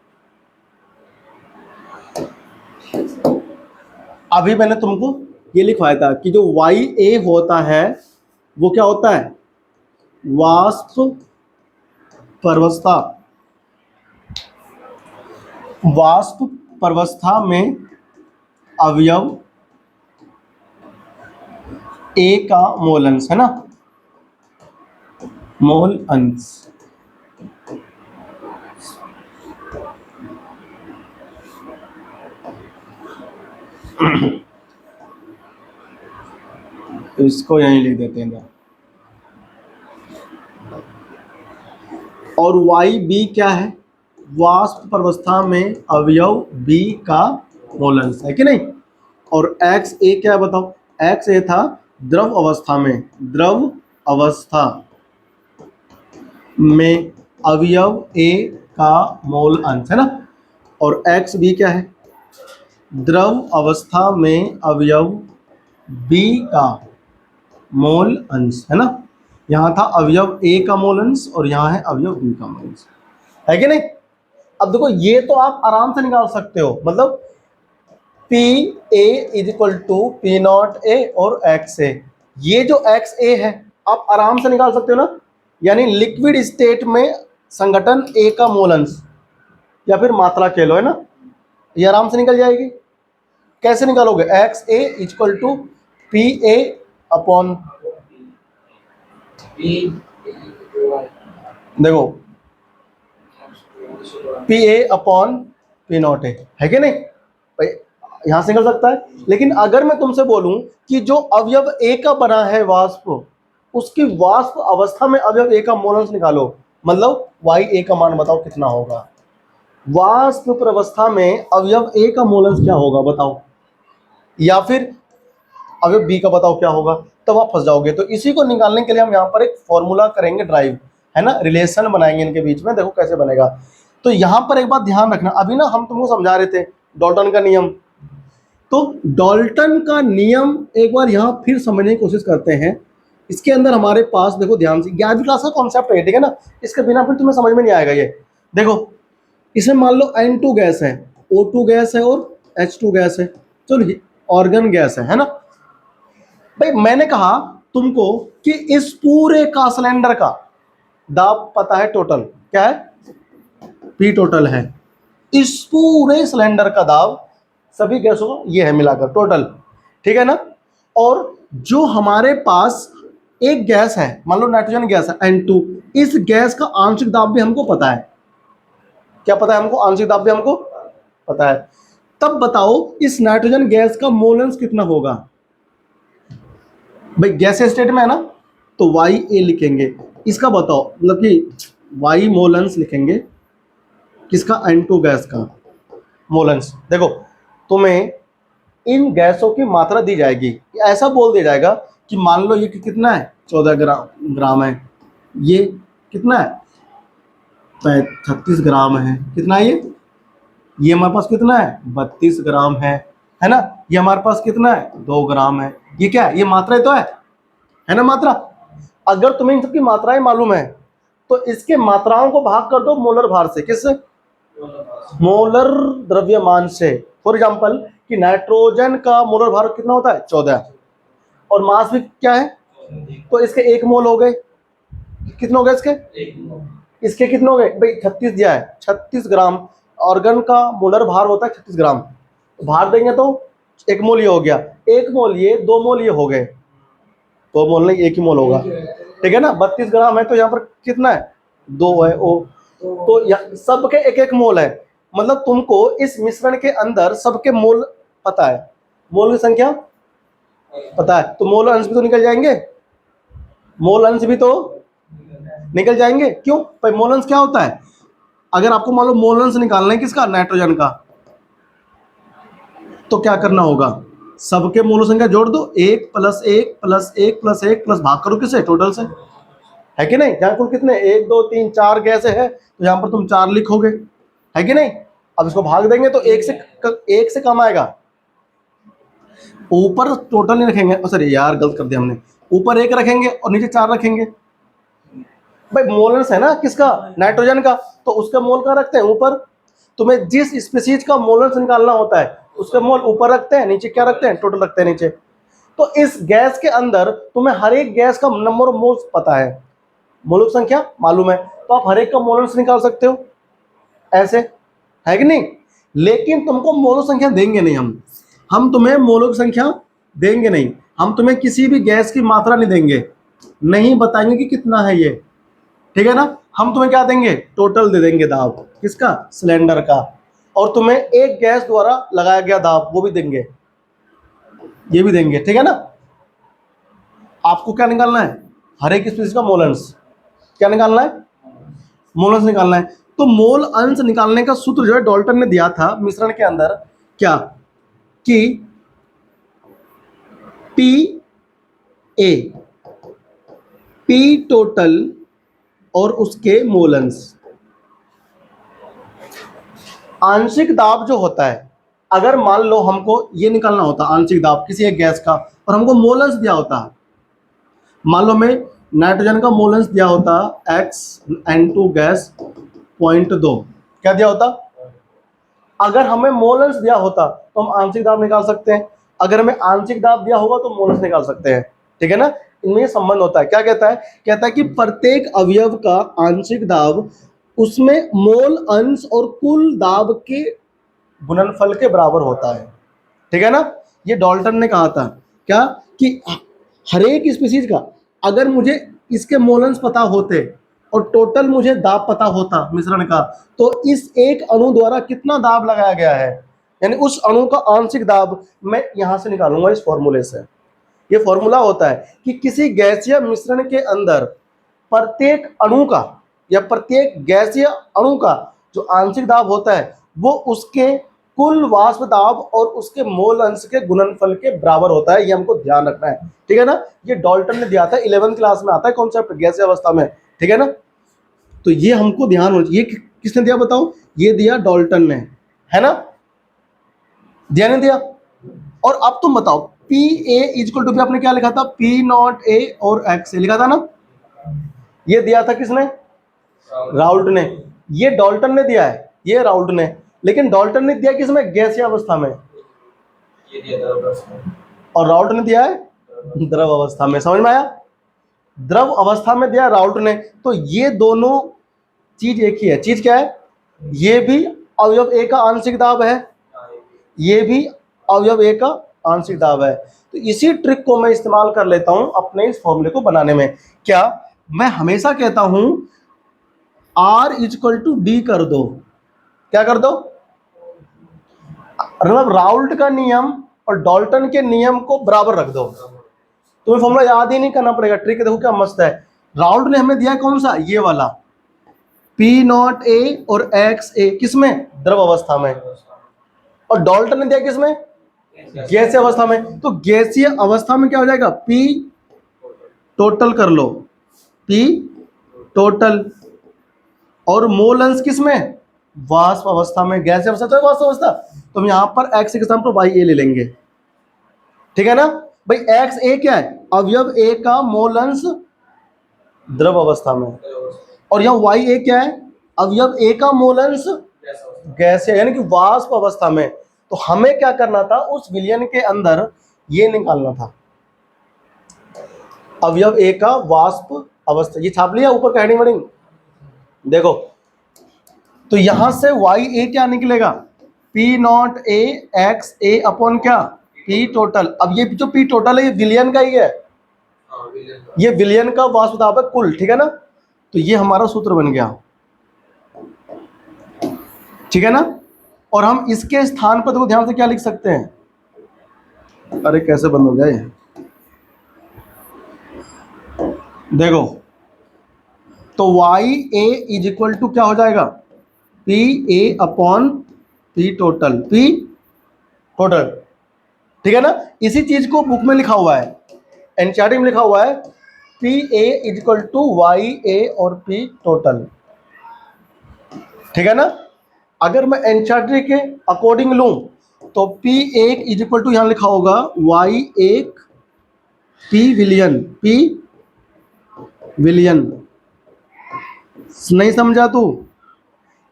A: अभी मैंने तुमको ये लिखवाया था कि जो वाई ए होता है वो क्या होता है, वाष्प प्रवस्था। वाष्प प्रवस्था में अवयव ए का मोल अंश है ना, मोल अंश। तो इसको यहीं लिख देते हैं। और वाई बी क्या है, वाष्प प्रवस्था में अवयव बी का मोल अंश है कि नहीं। और एक्स ए क्या है बताओ, एक्स ए था द्रव अवस्था में, द्रव अवस्था में अवयव ए का मोल अंश है ना। और एक्स बी क्या है, द्रव अवस्था में अवयव बी का मोल अंश है ना। यहां था अवयव ए का मोल अंश और यहां है अवयव बी का मोल अंश, है कि नहीं। अब देखो ये तो आप आराम से निकाल सकते हो, मतलब P A is equal to P not A और एक्स ए, ये जो एक्स ए है आप आराम से निकाल सकते हो ना। यानी लिक्विड स्टेट में संगठन ए का मोल अंश या फिर मात्रा कह लो, है ना, ये आराम से निकल जाएगी। कैसे निकालोगे, X A equal to P A upon, देखो P A upon P not A, है कि नहीं भाई, यहां से निकल सकता है। लेकिन अगर मैं तुमसे बोलूं कि जो अवयव ए का बना है वाष्प, उसकी वाष्प अवस्था में अवयव ए का मोल अंश निकालो, मतलब वाई ए का मान बताओ कितना होगा। वाष्प प्रवस्था में अवयव ए का मोल अंश क्या होगा बताओ, या फिर अवयव बी का बताओ क्या होगा। तो आप फंस जाओगे। तो इसी को निकालने के लिए हम यहाँ पर एक फॉर्मूला करेंगे ड्राइव, है ना, रिलेशन बनाएंगे इनके बीच में। देखो कैसे बनेगा। तो यहाँ पर एक बात ध्यान रखना, अभी ना हम तुमको समझा रहे थे डाल्टन का नियम। तो डाल्टन का नियम एक बार यहाँ फिर समझने की कोशिश करते हैं। इसके अंदर हमारे पास देखो ध्यान से, 11वीं क्लास का कॉन्सेप्ट है, ठीक है ना, इसके बिना फिर तुम्हें समझ में नहीं आएगा। ये देखो, इसमें मान लो N2 गैस है, O2 गैस है और H2 गैस है, चलो ऑर्गन गैस है ना। भाई मैंने कहा तुमको कि इस पूरे का सिलेंडर का दाब पता है, टोटल क्या है, P टोटल है। इस पूरे सिलेंडर का दाब सभी गैसों का ये है मिलाकर टोटल, ठीक है ना। और जो हमारे पास एक गैस है, मान लो नाइट्रोजन गैस है N2, इस गैस का आंशिक दाब भी हमको पता है। क्या पता है हमको? आंशिक दाब भी हमको पता है। तब बताओ इस नाइट्रोजन गैस का मोलेंस कितना होगा? भाई गैस स्टेट में है ना, तो YA लिखेंगे। इसका बताओ, मतलब कि Y मोलेंस लिखेंगे किसका? N2 गैस का मोलेंस। देखो तुम्हें इन गैसों की मात्रा दी जाएगी, ऐसा बोल दिया जाएगा कि मान लो ये कितना है, 14 ग्राम है, ये कितना है, 36 ग्राम है, कितना है ये हमारे पास कितना है, 32 ग्राम है ना। ये हमारे पास कितना है, 2 ग्राम है। ये क्या है? ये मात्राएं तो है ना, मात्रा। अगर तुम्हें इन सबकी मात्राएं मालूम है तो इसके मात्राओं को भाग कर दो मोलर भार से। किससे? मोलर द्रव्यमान से। फॉर एग्जांपल कि नाइट्रोजन का मोलर भार कितना होता है, 14, और मास भी क्या है, तो इसके 1 मोल हो गए। कितने हो गए इसके कितने हो गए भाई? 36 दिया है, 36 ग्राम। ऑर्गन का मोलर भार होता है 36 ग्राम, तो भार देंगे तो 1 मोल ये हो गया, 1 मोल ये, 2 मोल ये हो गए, 2 मोल नहीं 1 ही मोल होगा, ठीक है ना। 32 ग्राम है तो यहाँ पर कितना है, 2 है ओ, तो सबके 1-1 मोल है। मतलब तुमको इस मिश्रण के अंदर सबके मोल पता है, मोल की संख्या पता है, तो मोल अंश भी तो निकल जाएंगे, मोल अंश भी तो निकल जाएंगे। क्यों भाई? मोल अंश क्या होता है? अगर आपको मान लो मोल अंश निकालना है किसका, नाइट्रोजन का, तो क्या करना होगा, सबके मोल संख्या जोड़ दो, 1 + 1 + 1 + 1 प्लस भाग करो किसे, टोटल से, है कि नहीं। जहाँ कुल कितने, 1 2 3 4 गैस है, तो यहाँ पर तुम 4 लिखोगे, है कि नहीं। अब इसको भाग देंगे तो 1 से कम आएगा, ऊपर टोटल नहीं रखेंगे, सॉरी यार गलत कर दिया हमने, ऊपर 1 रखेंगे और नीचे 4 रखेंगे। भाई मोलस है ना किसका, नाइट्रोजन का, तो उसका मोल कहाँ रखते हैं, ऊपर। तुम्हें जिस स्पीसीज का मोलस निकालना होता है उसका मोल ऊपर रखते हैं, नीचे क्या रखते हैं, टोटल रखते हैं नीचे। तो इस गैस के अंदर तुम्हें हर एक गैस का नंबर ऑफ मोल्स पता है, मोलक संख्या मालूम है, तो आप हर एक का मोलस निकाल सकते हो, ऐसे, है कि नहीं। लेकिन तुमको मोलक संख्या देंगे नहीं, हम तुम्हें मोलक संख्या देंगे नहीं, हम तुम्हें किसी भी गैस की मात्रा नहीं देंगे, नहीं बताएंगे कि कितना है ये, ठीक है ना। हम तुम्हें क्या देंगे, टोटल दे देंगे दाब, किसका, सिलेंडर का, और तुम्हें एक गैस द्वारा लगाया गया दाब वो भी देंगे, ये भी देंगे, ठीक है ना। आपको क्या निकालना है, हर एक स्पीशीज का मोल अंश, क्या निकालना है, मोल अंश निकालना है। तो मोल अंश निकालने का सूत्र जो है डाल्टन ने दिया था मिश्रण के अंदर, क्या कि पी टोटल और उसके मोल अंश। आंशिक दाब जो होता है, अगर मान लो हमको ये निकालना होता आंशिक दाब किसी एक गैस का, और हमको मोल अंश दिया होता, मान लो हमें नाइट्रोजन का मोल अंश दिया होता N2 गैस 0.2, क्या दिया होता, अगर हमें मोल अंश दिया होता तो हम आंशिक दाब निकाल सकते हैं, अगर हमें आंशिक दाब दिया होगा तो मोल अंश निकाल सकते हैं, ठीक है ना। इनमें संबंध होता है, क्या कहता है, कहता है कि प्रत्येक अवयव का आंशिक दाब उसमें मोल अंश और कुल दाब के गुणनफल के बराबर होता है, ठीक है ना। ये डाल्टन ने कहा था क्या, कि हर एक स्पीशीज का अगर मुझे इसके मोल अंश पता होते और टोटल मुझे दाब पता होता मिश्रण का, तो इस एक अणु द्वारा कितना दाब लगाया गया है, यानी उस अणु का आंशिक दाब मैं यहां से निकालूंगा इस फॉर्मूले से। ये फॉर्मूला होता है कि किसी गैसीय मिश्रण के अंदर प्रत्येक अणु का या प्रत्येक गैसीय अणु का जो आंशिक दाब होता है वो उसके कुल वाष्प दाब और उसके मोल अंश के गुणनफल के बराबर होता है, ये हमको ध्यान रखना है, ठीक है ना। ये डाल्टन ने दिया था, 11वीं क्लास में आता है कॉन्सेप्ट गैसीय अवस्था में, ठीक है ना। तो ये हमको ध्यान हो, ये किसने दिया बताओ, ये दिया डाल्टन ने, है ना, दिया नहीं दिया। और अब तुम बताओ पी ए इजक्वल टू, आपने क्या लिखा था, पी नॉट ए और एक्स ए लिखा था ना, ये दिया था किसने, राउल्ट ने, ये डाल्टन ने दिया है, ये राउल्ट ने, लेकिन डाल्टन ने दिया किसमें, गैसीय अवस्था में, और राउल्ट ने दिया है द्रव अवस्था में, समझ में आया, द्रव अवस्था में दिया राउल्ट ने। तो ये दोनों चीज एक ही है, चीज क्या है, ये भी अवयव ए का आंशिक दाब है, ये भी अवयव ए का आंशिक दाब है। तो इसी ट्रिक को मैं इस्तेमाल कर लेता हूं अपने इस फॉर्मूले को बनाने में। क्या, मैं हमेशा कहता हूं R इक्वल टू डी कर दो, क्या कर दो, मतलब राउल्ट का नियम और डाल्टन के नियम को बराबर रख दो। तुम्हें फॉर्मूला याद ही नहीं करना पड़ेगा, ट्रिक देखो क्या मस्त है। राउल्ट ने हमें दिया कौन सा, ये वाला, पी नॉट ए और एक्स ए, किसमें, द्रव अवस्था में, और डाल्टन ने दिया किसमें, गैसीय अवस्था में। तो गैसीय अवस्था में क्या हो जाएगा, पी टोटल कर लो, पी टोटल, और मोल अंश किसमें, वाष्प अवस्था में, गैसीय अवस्था तो वाष्प अवस्था, तो हम यहां पर एक्स के स्थान पर वाई ए ले लेंगे, ठीक है ना भाई। एक्स ए क्या है, अवयव ए का मोल अंश द्रव अवस्था में, और यहां वाई ए क्या है, अवयव ए का मोल अंश गैसीय यानी कि वाष्प अवस्था में। तो हमें क्या करना था, उस विलयन के अंदर ये निकालना था, अवयव ए का वाष्प अवस्था, ये छाप लिया ऊपर का हेडिंग वर्डिंग देखो। तो यहां से वाई ए क्या निकलेगा, P not A X A upon क्या, पी टोटल। अब ये जो पी टोटल है ये विलयन का ही है, ये विलयन का वाष्प दाब है कुल, ठीक है ना। तो ये हमारा सूत्र बन गया, ठीक है ना। और हम इसके स्थान पर देखो ध्यान से क्या लिख सकते हैं, अरे कैसे बंद हो जाए, देखो तो Y A is equal to क्या हो जाएगा, P A upon P total, P total, ठीक है ना। इसी चीज को बुक में लिखा हुआ है, एनसीईआरटी में लिखा हुआ है, P A is equal to Y A और पी टोटल, ठीक है ना। अगर मैं एनसीईआरटी के अकॉर्डिंग लूं तो पी एक इज इक्वल टू यहां लिखा होगा वाई एक पी विलियन, पी विलियन, नहीं समझा तू,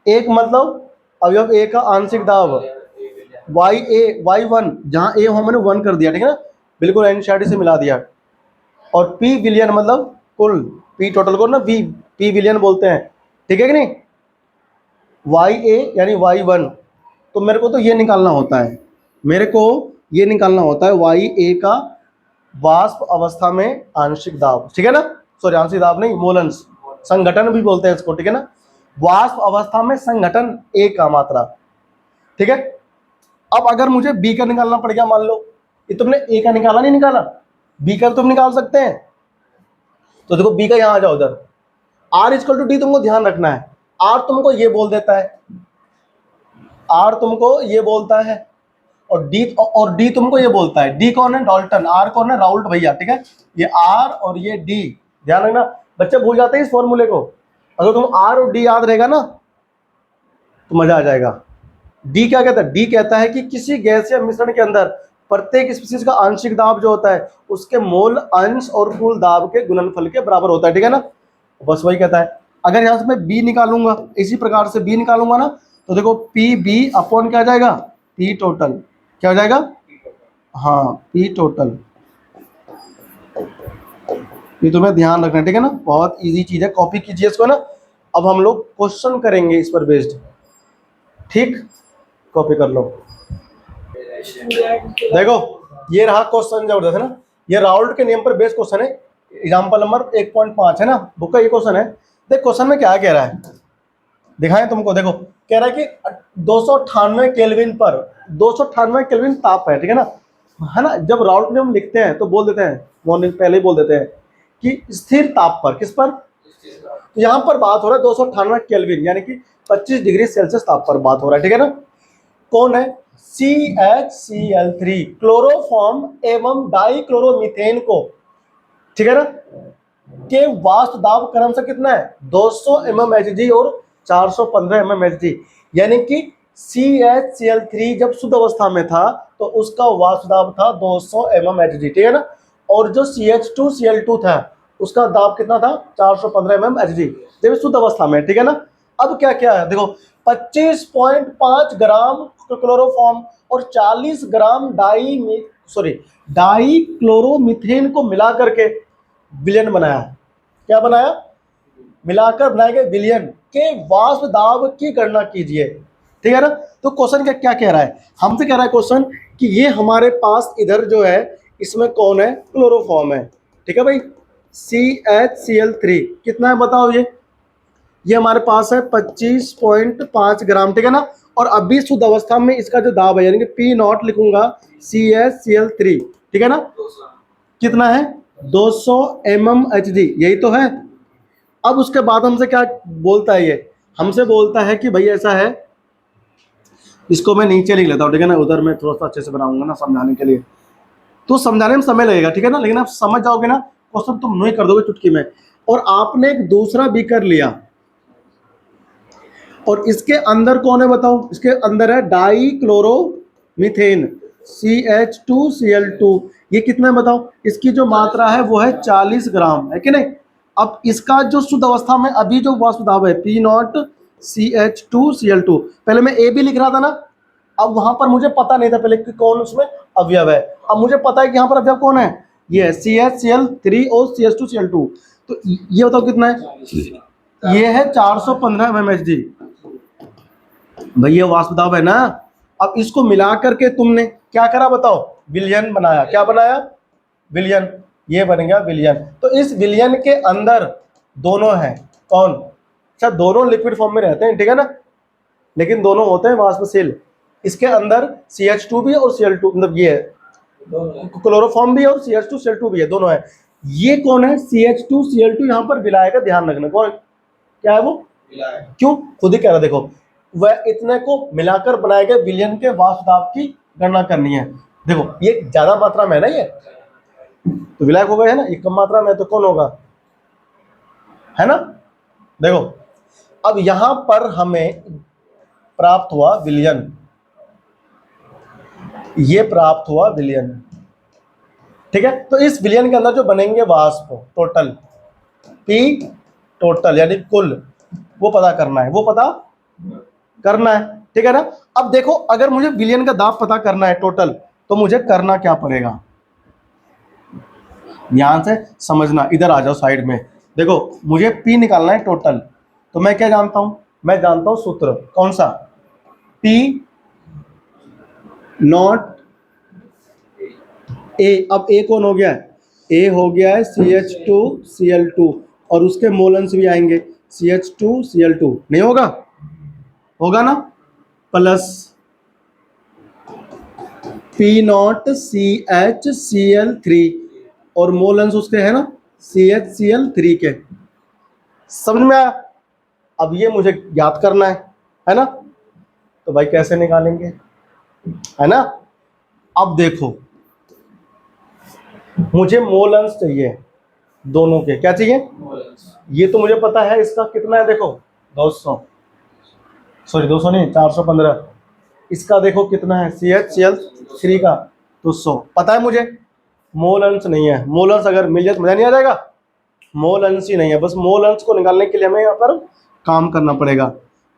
A: एक मतलब अवयव ए का आंशिक दाब, वाई ए वाई वन, जहां ए हो मैंने वन कर दिया, ठीक है ना, बिल्कुल एनसीईआरटी से मिला दिया, और पी विलियन मतलब कुल, पी टोटल को ना वी पी विलियन बोलते हैं, ठीक है कि नहीं, वाई ए यानी वाई वन। तो मेरे को तो ये निकालना होता है, मेरे को ये निकालना होता है वाई ए का वाष्प अवस्था में आंशिक दाब, ठीक है ना, सॉरी आंशिक दाब नहीं, मोलंश, संघटन भी बोलते हैं इसको, ठीक है ना, वाष्प अवस्था में संघटन ए का मात्रा, ठीक है। अब अगर मुझे बी का निकालना पड़ गया, मान लो ये तुमने ए का निकाला, नहीं निकाला, बी का तुम निकाल सकते हैं। तो देखो बी का यहां आ जाओ उधर, आर इक्वल टू डी तुमको ध्यान रखना है, आर तुमको ये बोल देता है, आर तुमको ये बोलता है, और डी तुमको ये बोलता है, डी कौन है, डाल्टन, आर कौन है, राउल्ट भैया, ठीक है। ये आर और ये डी, ध्यान रखना, बच्चे भूल जाते हैं इस फॉर्मूले को, अगर तुम आर और डी याद रहेगा ना तो मजा आ जाएगा। डी क्या कहता है, डी कहता है कि किसी गैस या मिश्रण के अंदर प्रत्येक स्पीशीज का आंशिक दाब जो होता है उसके मोल अंश और कुल दाब के गुणनफल के बराबर होता है, ठीक है ना, बस वही कहता है। अगर यहां से मैं बी निकालूंगा, इसी प्रकार से बी निकालूंगा ना, तो देखो पी बी अपॉन क्या आ जाएगा, पी टोटल, क्या हो जाएगा, हाँ पी टोटल। ये तुम्हें ध्यान रखना, ठीक है ना, बहुत इजी चीज है, कॉपी कीजिए इसको ना। अब हम लोग क्वेश्चन करेंगे इस पर बेस्ड, ठीक, कॉपी कर लो। देखो ये रहा क्वेश्चन जबरदस्त है ना, ये राउल्ट के नियम पर बेस्ड क्वेश्चन है, एग्जांपल नंबर 1.5 है ना, बुक का ये क्वेश्चन है। देख क्वेश्चन में क्या कह रहा है, दिखाएं तुमको, देखो कह रहा है कि 298 केल्विन पर, 298 केल्विन ताप है, ठीक है ना। जब राउल्ट नियम लिखते हैं तो बोल देते हैं, मॉर्निंग पहले ही बोल देते हैं कि स्थिर ताप पर, किस पर, तो यहाँ पर बात हो रहा है 298 केल्विन यानी कि 25 डिग्री सेल्सियस ताप पर बात हो रहा है, ठीक है ना। कौन है? CHCl3 क्लोरोफॉर्म एवं डाइक्लोरोमीथेन को, ठीक है ना, के वाष्प दाब क्रमशः कितना है? 200 mmHg और 415 mmHg। यानी कि CHCl3 जब शुद्ध अवस्था में था तो उसका वाष्प दाब था 200 mmHg, ठीक है ना, और जो CH2Cl2 था उसका दाब कितना था? 415 mmHg जब शुद्ध अवस्था में, ठीक है ना। अब क्या क्या है देखो, 25.5 ग्राम क्लोरोफॉर्म और 40 ग्राम डाइक्लोरोमीथेन को मिला करके विलयन बनाया। क्या बनाया? मिलाकर बनाए गए विलयन के वाष्प दाब की गणना कीजिए, ठीक है ना। तो क्वेश्चन क्या कह रहा है? हमसे कह रहा है क्वेश्चन कि ये हमारे पास इधर जो है इसमें कौन है? क्लोरोफॉर्म है, ठीक है भाई। CHCl3 कितना है बताओ? ये हमारे पास है 25.5 ग्राम, ठीक है ना। और अभी शुद्ध अवस्था में इसका जो दाब है यानी कि P0 लिखूंगा CHCl3, ठीक है ना, कितना है? 200 mmHg, यही तो है। अब उसके बाद हमसे क्या बोलता है? ये हमसे बोलता है कि भाई ऐसा है, इसको मैं नीचे लिख लेता हूँ, ठीक है ना, उधर मैं थोड़ा सा अच्छे से बनाऊंगा ना समझाने के लिए, तो समझाने में समय लगेगा, ठीक है ना, लेकिन आप समझ जाओगे ना, क्वेश्चन तुम नहीं कर दोगे चुटकी में। और आपने एक दूसरा बीकर लिया और इसके अंदर कौन है बताओ? इसके अंदर है डाइक्लोरोमीथेन CH2Cl2। ये कितना है बताओ? इसकी जो मात्रा है वो है 40 ग्राम, है कि नहीं। अब इसका जो शुद्ध अवस्था में अभी जो वाष्प दाब है P0 CH2Cl2, पहले मैं A भी लिख रहा था ना, अब वहां पर मुझे पता नहीं था पहले कि कौन उसमें अवयव है। अब मुझे पता है कि यहाँ पर अवयव कौन है? ये है CHCl3 और CH2Cl2। तो ये बताओ कितना है? ये है 415 mmHg। भैया वाष्प दाब है ना। अब इसको मिला करके तुमने क्या करा बताओ? विलयन बनाया। क्या बनाया? विलयन। ये बन गया विलयन। तो इस विलयन के अंदर दोनों हैं। कौन? अच्छा, दोनों लिक्विड फॉर्म में रहते हैं, ठीक है ना, लेकिन दोनों होते हैं वाष्पशील। इसके अंदर CH2 भी है और Cl2, मतलब ये है क्लोरोफॉर्म भी है और CH2Cl2 भी है, दोनों है। ये कौन है? CH2Cl2 यहाँ पर विलायक का ध्यान रखना। कौन? क्या है वो? विलायक। क्यों? खुद ही कह रहा, देखो वह इतने को मिलाकर बनाए गए विलयन के वाष्प दाब की गणना करनी है। देखो ये ज्यादा मात्रा में है ना, ये तो विलायक हो गए है ना, ये कम मात्रा में तो कौन होगा? है ना। देखो अब यहां पर हमें प्राप्त हुआ विलयन, ये प्राप्त हुआ विलयन, ठीक है। तो इस विलयन के अंदर जो बनेंगे वाष्प टोटल P टोटल यानी कुल, वो पता करना है, वो पता करना है, ठीक है ना। अब देखो अगर मुझे विलयन का दाब पता करना है टोटल, तो मुझे करना क्या पड़ेगा? ध्यान से समझना, इधर आ जाओ साइड में। देखो मुझे P निकालना है टोटल, तो मैं क्या जानता हूं? मैं जानता हूं सूत्र, कौन सा? P0 A। अब A कौन हो गया है? A हो गया है CH2Cl2 और उसके मोल अंश भी आएंगे CH2Cl2, नहीं होगा? होगा ना, प्लस P0 CHCl3 और मोल अंश उसके है ना CHCl3 के। समझ में आया? अब ये मुझे याद करना है ना, तो भाई कैसे निकालेंगे, है ना। अब देखो मुझे मोल अंश चाहिए दोनों के। क्या चाहिए? ये तो मुझे पता है इसका कितना है, देखो 200 नहीं 415। इसका देखो कितना है CHCl3 का 200, पता है मुझे। मोल अंश नहीं है, मोल अंश अगर मिल जाए तो मजा नहीं आ जाएगा। मोल अंश ही नहीं है, बस मोल अंश को निकालने के लिए हमें यहाँ पर काम करना पड़ेगा।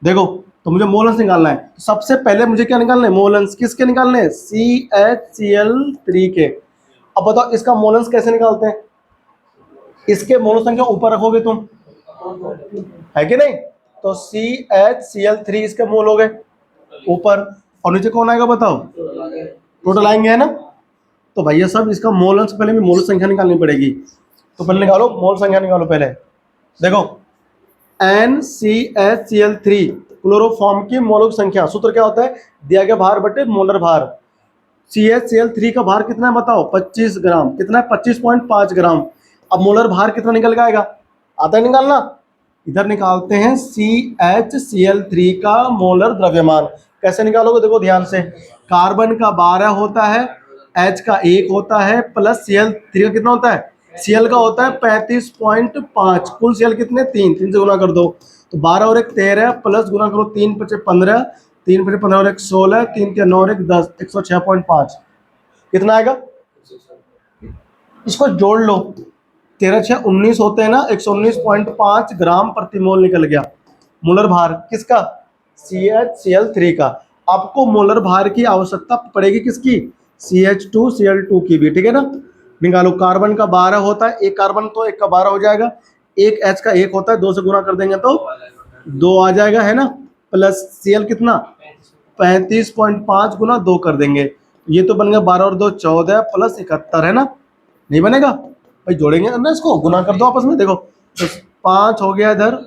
A: देखो तो मुझे मोल अंश निकालना है, तो सबसे पहले मुझे क्या निकालना है? मोल अंश। किसके निकालने हैं? CHCl3 के। अब बताओ इसका मोल अंश कैसे निकालते हैं? इसके मोल संख्या ऊपर रखोगे तुम, है कि नहीं। तो CHCl3 इसके मोल हो गए ऊपर, और नीचे कौन आएगा बताओ? टोटल आएंगे, है ना। तो भैया सब इसका मोल अंश पहले भी मोल संख्या निकालनी पड़ेगी, तो पहले निकालो मोल संख्या निकालो पहले। देखो NCHCl3 क्लोरोफॉर्म की मोलक संख्या, सूत्र क्या होता है? दिया गया भार बटे मोलर भार। CHCl3 का भार कितना है बताओ? 25 ग्राम। कितना है? 25.5 ग्राम। अब मोलर भार कितना निकल के आएगा? आता है निकालना। इधर निकालते हैं CHCl3 का मोलर द्रव्यमान। कैसे निकालोगे, देखो ध्यान से, कार्बन का 12 होता है, H का 1 होता है, प्लस Cl3 का कितना होता है, Cl का होता है 35.5, कुल Cl कितने, 3, 3 से गुना कर दो तो 12 और 1 13, प्लस गुना करो 3 5 15, 3 5 15 और 1 16, 3 3 9 और 1 10, 106.5 कितना आएगा, इसको जोड़ लो, 13 6 19 होते हैं ना, 119.5 ग्राम प्रति मोल निकल गया मोलर भार किसका, CHCl3 का। आपको मोलर भार की आवश्यकता पड़ेगी किसकी, CH2Cl2 की भी, ठीक है ना। निकालो, कार्बन का 12 होता है, एक कार्बन तो एक का 12 हो जाएगा, एक H का 1 होता है, 2 से गुना कर देंगे तो 2 आ जाएगा, है ना, प्लस Cl कितना 35.5 गुना 2 कर देंगे, ये तो बन गया 12 और 2 14 प्लस 71, है ना, नहीं बनेगा भाई, जोड़ेंगे ना इसको, गुना कर दो आपस में, देखो तो 5 हो गया, इधर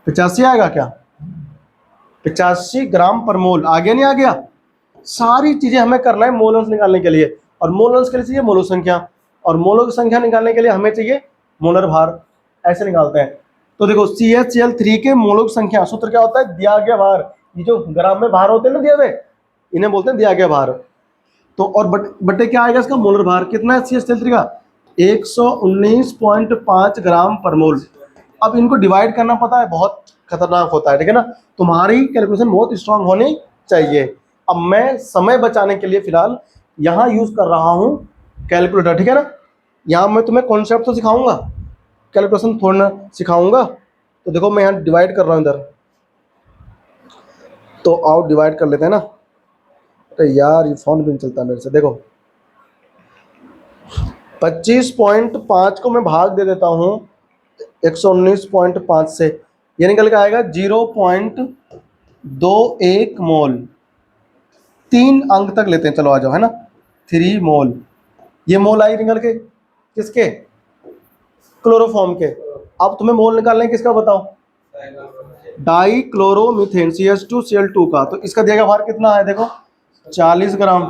A: 85 आएगा क्या, 85 ग्राम पर मोल, आ गया नहीं आ गया। सारी चीजें हमें करना है मोलन्स निकालने के लिए, और मोलन्स के लिए चाहिए मोलो संख्या, और मोलो की संख्या निकालने के लिए हमें चाहिए मोलर भार, ऐसे निकालते हैं। तो देखो CHCl3 के मोलो की संख्या, सूत्र क्या होता है, दिया गया भार, ये जो ग्राम में भार होते हैं ना दिए हुए, इन्हें बोलते हैं दिया गया भार। तो और बटे क्या आएगा इसका, मोलर भार कितना है CHCl3 का, 119.5 ग्राम पर मोल। अब इनको डिवाइड करना पता है, बहुत खतरनाक होता है, ठीक है ना, तुम्हारी कैलकुलेशन बहुत स्ट्रांग होनी चाहिए। अब मैं समय बचाने के लिए फिलहाल यहाँ यूज कर रहा हूँ कैलकुलेटर, ठीक है ना, यहाँ मैं तुम्हें कॉन्सेप्ट तो सिखाऊंगा, कैलकुलेशन थोड़ा सिखाऊंगा। तो देखो मैं यहाँ डिवाइड कर रहा हूँ इधर, तो आओ डिवाइड कर लेते हैं ना, अरे यार ये फोन भी नहीं चलता मेरे से, देखो 25.5 को मैं भाग दे देता हूँ 119.5 से, ये निकल के आएगा 0.21 मोल, 3 अंक तक लेते हैं, चलो आ जाओ, है ना, 3 मोल, ये मोल आई निकल के किसके, क्लोरोफॉर्म के। अब तुम्हें मोल निकालना है किसका बताओ, डाई क्लोरोमीथेन CH2Cl2 का। तो इसका दिया गया भार कितना है, देखो 40 ग्राम,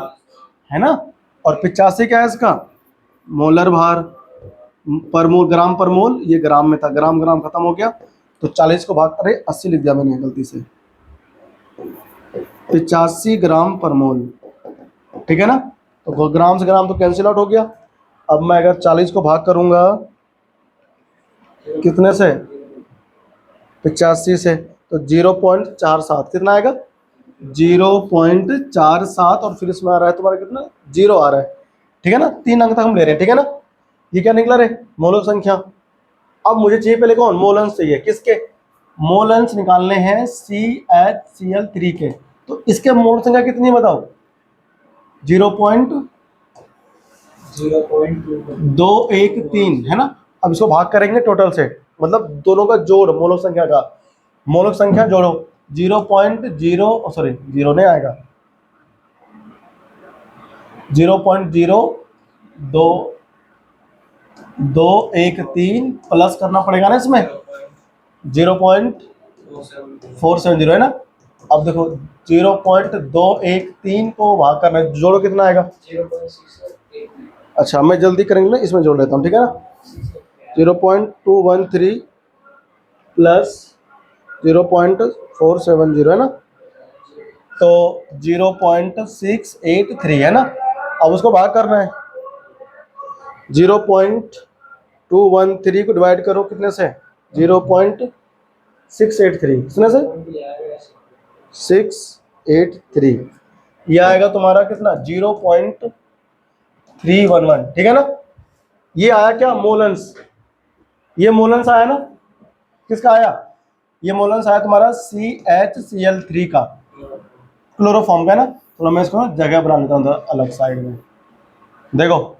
A: है ना, और 85 क्या है इसका मोलर भार, पर मोल, ग्राम पर मोल, ये ग्राम में था, ग्राम ग्राम खत्म हो गया, तो 40 को भाग, अरे 80 लिख दिया मैंने गलती से, 85 ग्राम पर मोल, ठीक है ना। तो ग्राम से ग्राम तो कैंसिल आउट हो गया। अब मैं अगर 40 को भाग करूंगा कितने से, 85 से, तो 0.47 कितना आएगा, 0.47, और फिर इसमें आ रहा है तुम्हारा कितना, 0 आ रहा है, ठीक है ना, 3 अंक तक हम ले रहे हैं, ठीक है ना। ये क्या निकला रे, मोलर संख्या। अब मुझे चाहिए पहले कौन, मोलन्स चाहिए, किसके, मोलन्स निकालने हैं CHCl3 के। तो इसके मोल संख्या कितनी बताओ, 0.213, है ना। अब इसको भाग करेंगे टोटल से, मतलब दोनों का जोड़, मोलक संख्या का, मोलक संख्या जोड़ो, 0.0 सॉरी 0 नहीं आएगा, 0.0213 प्लस करना पड़ेगा ना इसमें 0.470, है ना। अब देखो 0.213 को भाग करना है, जोड़ो कितना आएगा, अच्छा मैं जल्दी करेंगे ना, इसमें जोड़ लेता हूँ, ठीक है ना, 0.213 प्लस 0.470, है ना, तो 0.683, है ना। अब उसको भाग करना है, 0.213 को डिवाइड करो कितने से, 0.683, कितने से 683, ये आएगा तुम्हारा कितना 0.311, ठीक है ना। ये आया क्या, मोलन्स, ये मोलन्स आया ना, किसका आया, ये मोलन्स आया तुम्हारा CHCl3 का, क्लोरोफॉर्म का, है ना। तो मैं इसको जगह बना लेता हूँ अलग साइड में, देखो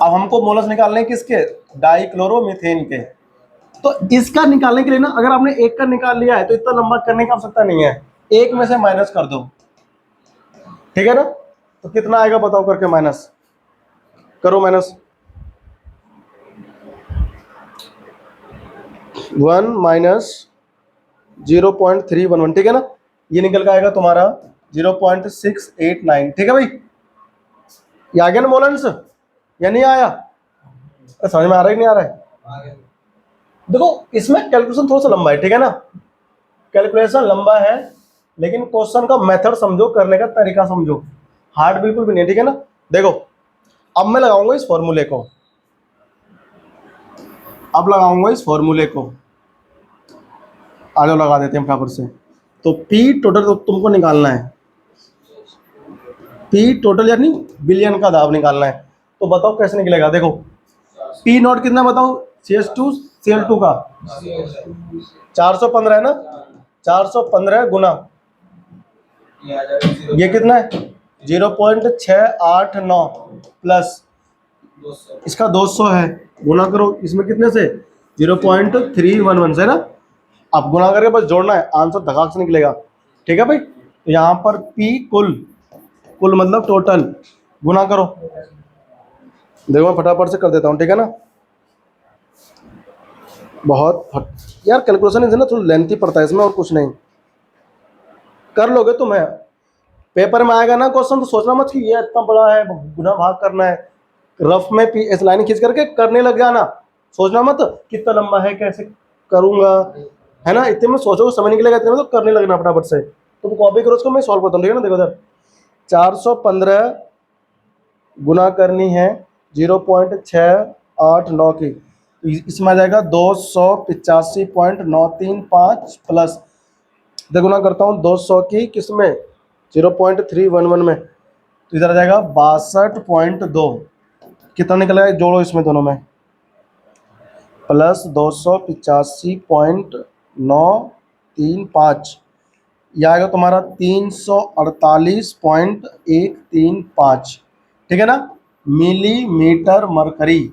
A: अब हमको मोलस निकालने किसके, डाइक्लोरोमीथेन के। तो इसका निकालने के लिए ना, अगर आपने एक का निकाल लिया है तो इतना लंबा करने की आवश्यकता नहीं है, एक में से माइनस कर दो, ठीक है ना। तो कितना आएगा बताओ करके, माइनस करो, माइनस 1 माइनस 0.311, ठीक है ना। ये निकल के आएगा तुम्हारा 0.689, ठीक है भाई, ये आ गया ना मोलन्स, या नहीं आया, समझ में आ रहा है कि नहीं आ रहा है। देखो इसमें कैलकुलेशन थोड़ा सा लंबा है, ठीक है ना, कैलकुलेशन लंबा है, लेकिन क्वेश्चन का मेथड समझो, करने का तरीका समझो, हार्ड बिल्कुल भी नहीं, ठीक है ना। देखो अब मैं लगाऊंगा इस फॉर्मूले को, अब लगाऊंगा इस फॉर्मूले को, आगे लगा देते हैं फटाफट से। तो पी टोटल तो तुमको निकालना है, पी टोटल यानी बिलियन का दाब निकालना है। तो बताओ कैसे निकलेगा। देखो पी नॉट कितना बताओ, CS2 CL2 का 415 है ना, 415 गुना ये कितना है 0.689 प्लस इसका 200 है, गुना करो इसमें कितने से 0.311 से ना। अब गुना करके बस जोड़ना है, आंसर धकाक से निकलेगा, ठीक है भाई। तो यहाँ पर पी कुल, कुल मतलब टोटल, गुना करो। देखो मैं फटाफट से कर देता हूँ, ठीक है ना। यार कैलकुलेशन है ना, थोड़ा लेंथी पड़ता है इसमें, और कुछ नहीं, कर लोगे तुम है। पेपर में आएगा ना क्वेश्चन तो सोचना मत कि ये इतना बड़ा है, गुना भाग करना है। रफ में पी ऐसे लाइन खींच करके करने लग जाना, सोचना मत कितना लंबा है कैसे करूंगा, है ना। इतने में सोचो समय निकलेगा, इतने में तो करने लगना फटाफट से। तुम कॉपी करो उसको, मैं सॉल्व करता हूँ, ठीक है ना। देखो सर 415 गुना करनी है 0.689 की, इसमें आ जाएगा 285.935 प्लस, देखो गुना करता हूँ 200 की किसमें 0.311 में, तो इधर आ जाएगा 62.2, कितना निकलेगा जोड़ो इसमें दोनों में, प्लस 285.935, यह आएगा तुम्हारा 348.135, ठीक है ना, मिलीमीटर मरकरी।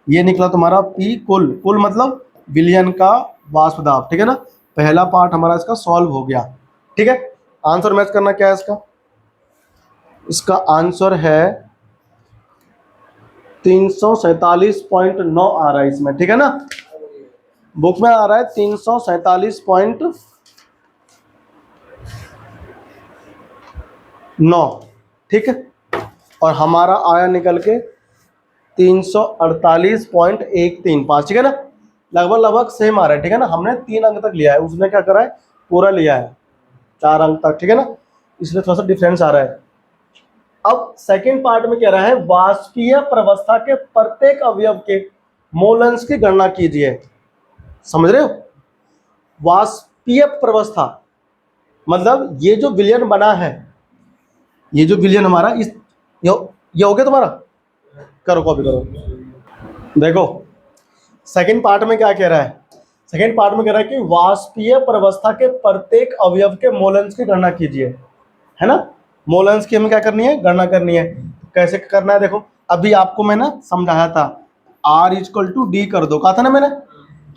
A: ये निकला तुम्हारा पी कुल, कुल मतलब बिलियन का वाष्प दाब, ठीक है ना। पहला पार्ट हमारा इसका सॉल्व हो गया, ठीक है। आंसर मैच करना क्या है इसका, इसका आंसर है 347.9 आ रहा है इसमें, ठीक है ना। बुक में आ रहा है 347.9, ठीक है। और हमारा आया निकल के 348.135, ठीक है ना। लगभग लगभग सेम आ रहा है, ठीक है ना। हमने 3 अंक तक लिया है, उसने क्या करा है पूरा लिया है 4 अंक तक, ठीक है ना, इसलिए थोड़ा सा डिफरेंस आ रहा है। अब सेकंड पार्ट में कह रहा है वाष्पीय प्रवस्था के प्रत्येक अवयव के मोलंस की गणना कीजिए। समझ रहे हो, वाष्पीय प्रवस्था मतलब ये जो विलयन बना है, ये जो विलयन हमारा इस ये हो गया तुम्हारा, करो कॉपी करो। देखो सेकंड पार्ट में क्या कह रहा है, सेकंड पार्ट में कह रहा है कि वाष्पीय प्रवस्था के प्रत्येक अवयव के मोलंस की गणना कीजिए, है ना। मोलंस की हमें क्या करनी है, गणना करनी है। कैसे करना है, देखो अभी आपको मैं ना समझाया था, R इक्वल टू डी कर दो, कहा था ना मैंने।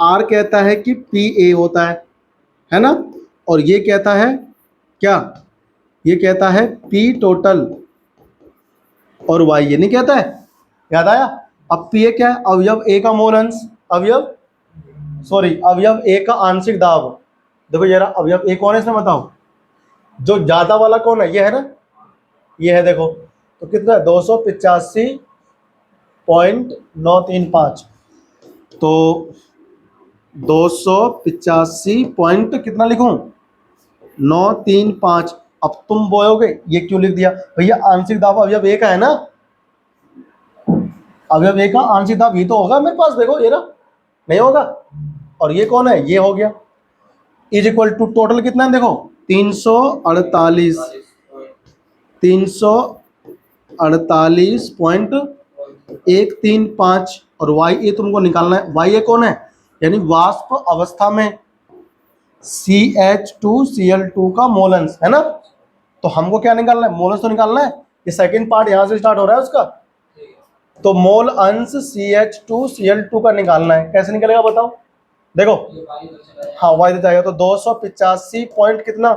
A: R कहता है कि PA होता है ना, और ये कहता है क्या, ये कहता है P टोटल, और Y ये नहीं कहता है, याद आया। अब PA क्या है, अवयव A का मोल अंश, अवयव A का आंशिक दाब। देखो जरा अवयव A कौन है इसमें बताओ, जो ज्यादा वाला कौन है, ये है ना, ये है। देखो तो कितना है 285.935, तो 285 पॉइंट कितना लिखूं 935। अब तुम बोलोगे ये क्यों लिख दिया भैया, आंशिक दाब अवयव A का है ना, अवयव A का आंशिक दाब ये तो होगा मेरे पास, देखो ये ना, नहीं होगा। और ये कौन है, ये हो गया, इज इक्वल टू टोटल कितना है देखो 348.135, और YA तुमको निकालना है। YA कौन है, यानी वाष्प अवस्था में CH2Cl2 का मोलंस, है ना। तो हमको क्या निकालना है, मोलंस तो निकालना है। ये सेकंड पार्ट यहां से स्टार्ट हो रहा है उसका, तो मोल अंश CH2Cl2 का निकालना है। कैसे निकलेगा बताओ, देखो हाँ वाई दे जाएगा, तो 285 पॉइंट कितना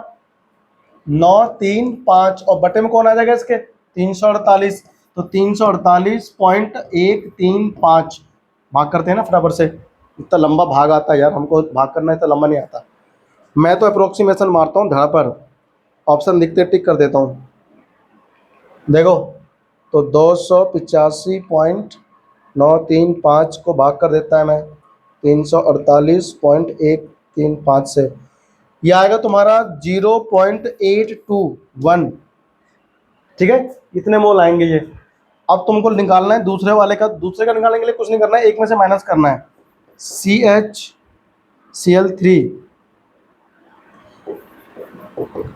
A: 935, और बटे में कौन आ जाएगा इसके 348, तो 348.135 भाग करते हैं ना फटाफट से। इतना लंबा भाग आता है यार, हमको भाग करना इतना लंबा नहीं आता। मैं तो अप्रोक्सीमेशन मारता हूँ धड़ पर, ऑप्शन दिखते टिक कर देता हूँ। देखो तो 285.935 को भाग कर देता है मैं 348.135 से, ये आएगा तुम्हारा 0.821, ठीक है, इतने मोल आएंगे ये। अब तुमको निकालना है दूसरे वाले का, दूसरे का निकालने के लिए कुछ नहीं करना है, एक में से माइनस करना है। CHCl3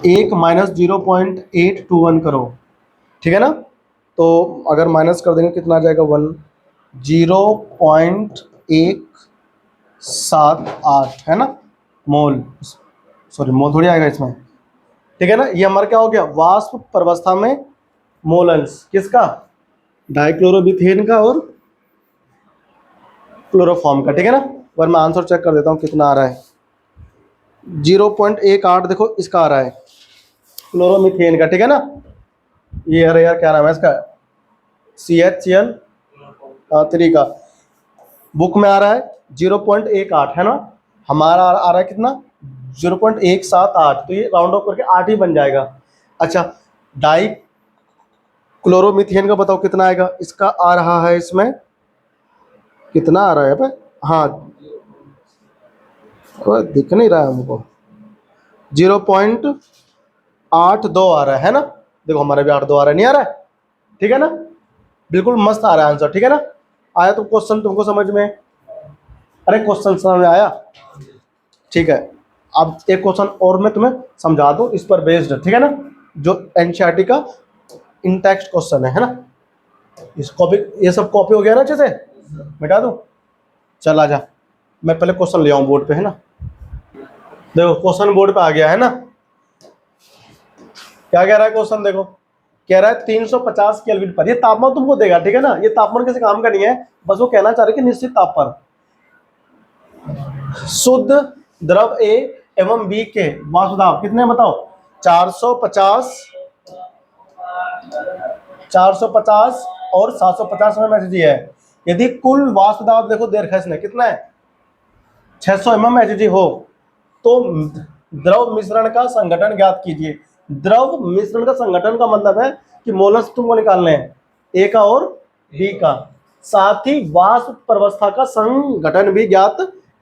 A: एक माइनस 0.821 करो, ठीक है ना। तो अगर माइनस कर देंगे कितना आ जाएगा, 0.178 है ना मोल, सॉरी मोल थोड़ी आएगा इसमें, ठीक है ना। ये हमारा क्या हो गया, वाष्प प्रवस्था में मोल अंश किसका, डाइक्लोरोमीथेन का और क्लोरोफॉर्म का, ठीक है ना। पर मैं आंसर चेक कर देता हूँ कितना आ रहा है। 0.18 देखो इसका आ रहा है क्लोरोमीथेन का, ठीक है ना। ये अरे यार क्या नाम है इसका, CHCl3 का। बुक में आ रहा है 0.18 है ना, हमारा आ रहा है कितना 0.178, तो ये राउंड ऑफ करके 8 ही बन जाएगा। अच्छा डाई क्लोरोमीथेन का बताओ कितना आएगा, इसका आ रहा है, इसमें कितना आ रहा है पे, हाँ दिख नहीं रहा है हमको, 0.82 आ रहा है ना। देखो हमारे भी 82 आ रहा है, नहीं आ रहा है, ठीक है ना, बिल्कुल मस्त आ रहा है आंसर, ठीक है ना। आया तो क्वेश्चन तुमको समझ में, अरे क्वेश्चन समझ में आया, ठीक है। अब एक क्वेश्चन और मैं तुम्हें समझा दूं इस पर बेस्ड, ठीक है ना, जो एनसीईआरटी का इन टेक्स्ट क्वेश्चन है ना। इस कॉपी, ये सब कॉपी हो गया ना अच्छे से, मिटा दूं, चल आ जा, मैं पहले क्वेश्चन ले आऊं बोर्ड पे, है ना। देखो क्वेश्चन बोर्ड पे आ गया है ना, क्या कह रहा है क्वेश्चन, देखो कह रहा है 350 केल्विन पर, ये तापमान तुमको देगा, ठीक है ना। ये तापमान किसी काम का नहीं है, बस वो कहना चाह रहे कि निश्चित ताप पर शुद्ध द्रव ए एवं बी के वाष्प दाब कितने बताओ, 450 और 750 एमएचजी है। यदि कुल वाष्प दाब देखो दे रखा है इसने, कितना है 600 एमएचजी हो, तो द्रव मिश्रण का संगठन ज्ञात कीजिए। द्रव मिश्रण का संगठन का मतलब है कि मोलस तुमको निकालने हैं, ए का और बी का, साथ ही वाष्प प्रवस्था का संगठन भी ज्ञात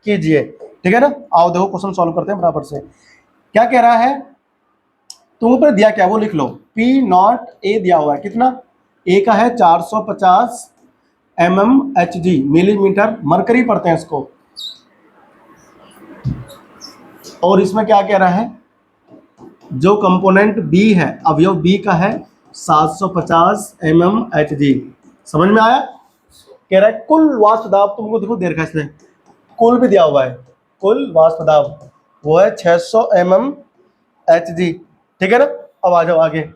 A: कीजिए, ठीक है ना। आओ देखो क्वेश्चन सॉल्व करते हैं बराबर से। क्या कह रहा है, तुमको पर दिया क्या वो लिख लो, पी नॉट ए दिया हुआ है, कितना ए का है 450 mmHg, मिलीमीटर मरकरी पढ़ते हैं इसको। और इसमें क्या कह रहा है, जो कंपोनेंट बी है, अवयव बी का है 750 mmHg, समझ में आया। कह रहा है कुल वाष्प दाब, तुमको देखो दे रखा है इसने, कुल भी दिया हुआ है, कुल वाष्प दाब वो है 600 mmHg, ठीक है ना। अब आ जाओ आगे,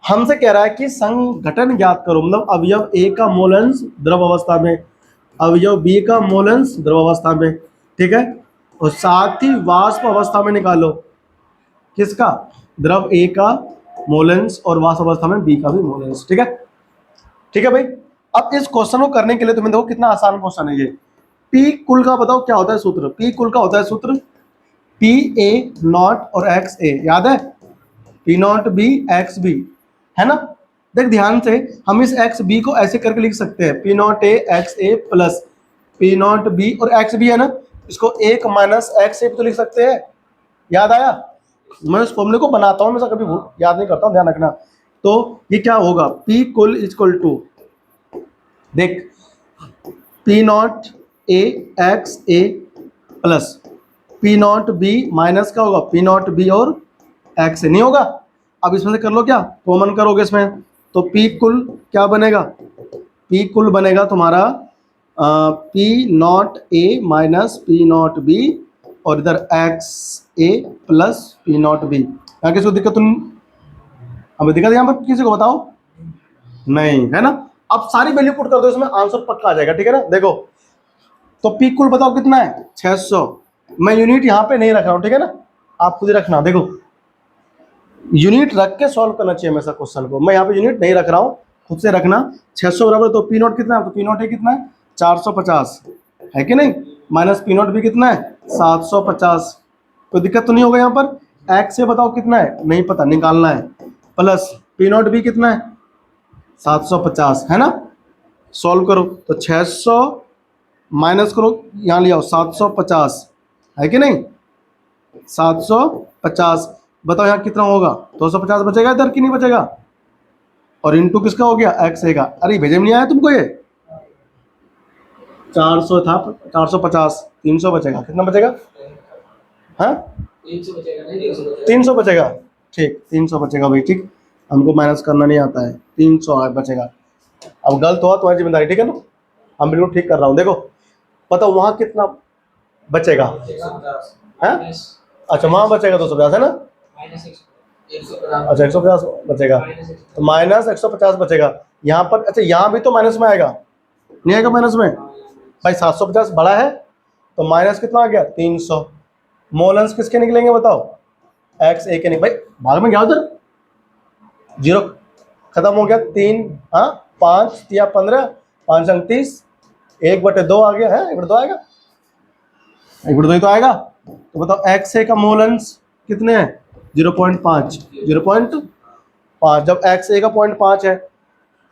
A: हमसे कह रहा है कि संघटन ज्ञात करो, मतलब अवयव ए का मोलंश द्रव अवस्था में, अवयव बी का मोलंश द्रव अवस्था में, ठीक है, और साथ ही वाष्प अवस्था में निकालो किसका, द्रव ए का मोलंश और वाष्प अवस्था में बी का भी मोलंश, ठीक है। ठीक है भाई, अब इस क्वेश्चन को करने के लिए तुम्हें देखो कितना आसान क्वेश्चन है ये। पी कुल का बताओ क्या होता है सूत्र, पी कुल का होता है सूत्र पी ए नॉट और एक्स ए, याद है, P not B X B, है ना। देख ध्यान से, हम इस एक्स बी को ऐसे करके लिख सकते हैं, P not A X A plus P not B, और एक्स बी है ना, इसको एक माइनस एक्स ए तो लिख सकते हैं, याद आया। मैं उस फॉर्मूले को बनाता हूँ, मैं कभी याद नहीं करता हूँ, ध्यान रखना। तो ये क्या होगा, पी कुल इक्वल टू, देख P not A X A plus P not B minus क्या होगा, पी नॉट बी और एक्स ए, नहीं होगा। अब इसमें से कर लो, क्या कॉमन करोगे इसमें, तो पी कुल क्या बनेगा, पी कुल बनेगा तुम्हारा P not A minus P not B, और इधर x A plus P not B. यहाँ किसी को दिक्कत, तुम हमें दिक्कत यहाँ पर किसी को बताओ, नहीं है ना। अब सारी वैल्यू पुट कर दो इसमें, आंसर पक्का आ जाएगा, ठीक है ना। देखो तो पी कुल बताओ कितना है 600, मैं यूनिट यहाँ पे नहीं रख रहा हूँ, ठीक है ना, आप खुद ही रखना। देखो यूनिट रख के सॉल्व करना चाहिए हमेशा क्वेश्चन को, मैं यहाँ पे यूनिट नहीं रख रहा हूँ, खुद से रखना। 600 बराबर, तो पी नॉट कितना है, तो पी नॉट है कितना है 450, है कि नहीं, माइनस पी नॉट भी कितना है 750, कोई दिक्कत तो नहीं होगा यहाँ पर। एक्स से बताओ कितना है, नहीं पता, निकालना है, प्लस पी नॉट भी कितना है 750, है ना। सॉल्व करो तो 600 माइनस करो, यहाँ ले आओ 750, है कि नहीं, 750। बताओ यहाँ कितना होगा, 250 बचेगा इधर कि नहीं बचेगा, और इंटू किसका हो गया, एक्स ए का। अरे भेजे में नहीं आया तुमको ये, 400 था, 450, 300 बचेगा, कितना बचेगा, हाँ 300 बचेगा, ठीक 300 बचेगा भाई, ठीक। हमको माइनस करना नहीं आता है, 300 बचेगा। अब गलत हुआ तुम्हारी जिम्मेदारी, ठीक है ना, हम बिल्कुल ठीक कर रहा हूँ। देखो बताओ वहाँ कितना बचेगा, है अच्छा वहाँ बचेगा 250 है ना, अच्छा 150 बचेगा, तो माइनस 150 बचेगा यहाँ पर। अच्छा यहाँ भी तो माइनस में आएगा, नहीं आएगा माइनस में भाई, 750 बड़ा है तो माइनस कितना आ गया 300। मोलन्स किसके निकलेंगे बताओ, एक्स ए के नहीं भाई, भाग में गया उधर, जीरो खत्म हो गया, 3 हाँ 5 या 15, 5 अंक 30, 1/2 आ गया है, 1/2 आएगा, 1/2 ही तो आएगा। तो बताओ एक्स ए का मोलन्स कितने हैं, 0.5, 0.5। जब एक्स ए का 0.5 है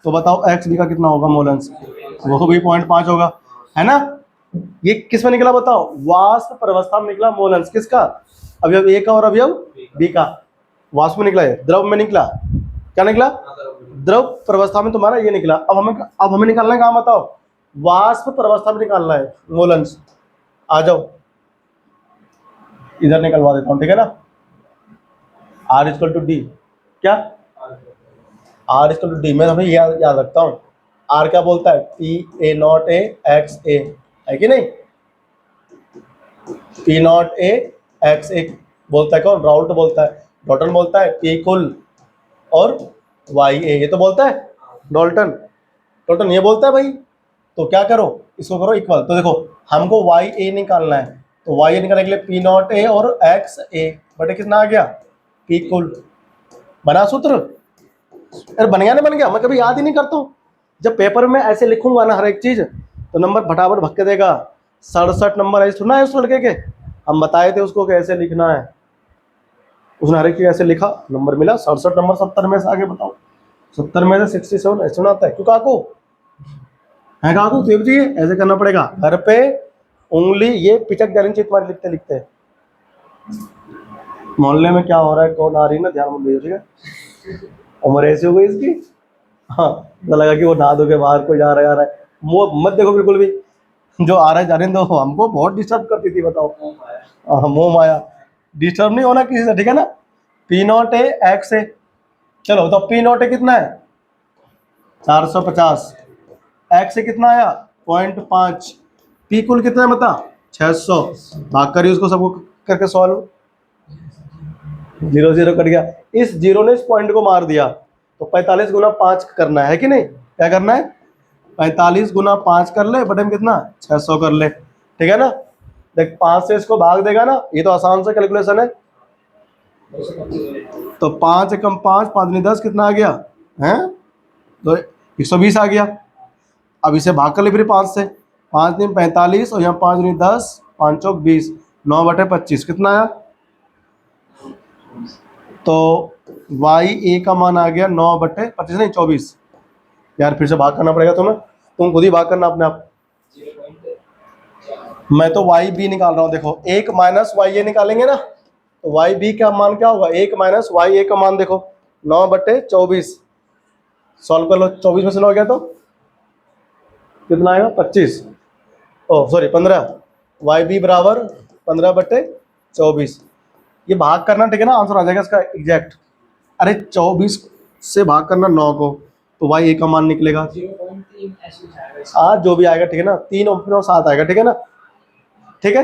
A: तो बताओ एक्स बी का कितना होगा मोलन्स, वो भी 0.5 होगा, है ना। ये किस में निकला बताओ, वाष्प प्रवस्था में निकला मोलन्स, किसका, अवयव ए का और अवयव बी का। वाष्प में निकला है, द्रव में निकला, क्या निकला, द्रव प्रवस्था में तुम्हारा ये निकला। अब हमें निकालना है कहाँ बताओ, वाष्प प्रवस्था में निकालना है मोलन्स। आ जाओ इधर निकलवा देता हूँ, ठीक है ना। R इक्वल टू डी, क्या R इक्वल टू डी, मैं हमें याद रखता हूँ। R क्या बोलता है, P0A x a, है कि नहीं, P0A x a बोलता है कौन, राउल्ट बोलता है, डॉल्टन बोलता है P कुल और y a, ये तो बोलता है डॉल्टन ये बोलता है भाई। तो क्या करो, इसको करो इक्वल। तो देखो हमको y a निकालना है, तो y a निकालने के लिए P0A और x a बटे कितना आ गया, P कुल। बना सूत्र, अरे बन गया ना, बन गया, मैं कभी याद ही नहीं करता हूँ। जब पेपर में ऐसे लिखूंगा ना हर एक चीज, तो नंबर फटाफट भक्के देगा। 67 नंबर है, सुना है उस लड़के के, हम बताए थे उसको कैसे लिखना है, उसने हर एक चीज ऐसे लिखा, नंबर मिला 67 नंबर। 70 में से आगे बताओ, 70 में से 67 ऐसे सुनाता है, क्यों काकू है, काकू देव जी ऐसे करना पड़ेगा। घर पे उंगली ये पिचक जानी चाहिए तुम्हारे लिखते लिखते। मोहल्ले में क्या हो रहा है, कौन आ रही है ना, ध्यान मत दीजिए, ठीक है। उम्र ऐसी हो गई इसकी, हाँ तो लगा कि वो नहा धो के बाहर कोई जा रहा है, वो मत देखो बिल्कुल भी, जो आ रहा है जाने दो, हमको बहुत डिस्टर्ब करती थी बताओ। मोह माया, डिस्टर्ब नहीं होना किसी से, ठीक है ना। P0A x a, चलो तो P0A कितना है 450, x a कितना आया 0.5, P कुल कितना है बता 600, भाग करिए उसको सबको करके सॉल्व, 0 0 कट गया, इस जीरो ने इस पॉइंट को मार दिया, तो 45 गुना 5 करना है कि नहीं, क्या करना है 45 गुना 5 कर ले, बटे में कितना 600 कर ले, ठीक है ना। देख 5 से इसको भाग देगा ना, ये तो आसान सा कैलकुलेशन है। तो 5 एकम 5, 5 दूनी 10, कितना आ गया है, तो 120 आ गया। अब इसे भाग कर ले फिर 5 से, 5 दूनी 45 और यहाँ 5 दूनी 10, 5 चौक 20, 9/25 कितना आया, तो y a का मान आ गया 9/25 नहीं 24। यार फिर से भाग करना पड़ेगा तुम्हें, तुम खुद ही भाग करना अपने आप, मैं तो y b निकाल रहा हूँ। देखो 1 माइनस y a निकालेंगे ना, तो y b का मान क्या होगा, 1 माइनस y a का मान देखो 9/24, सॉल्व कर लो, 24 में से 9 गया तो कितना आएगा 25, ओ सॉरी 15, y b बराबर 15/24, ये भाग करना, ठीक है ना, आंसर आ जाएगा इसका एग्जैक्ट। अरे 24 से भाग करना 9 को, तो y a का मान निकलेगा जो भी आएगा, ठीक है ना, 3 और 7 आएगा, ठीक है ना, ठीक है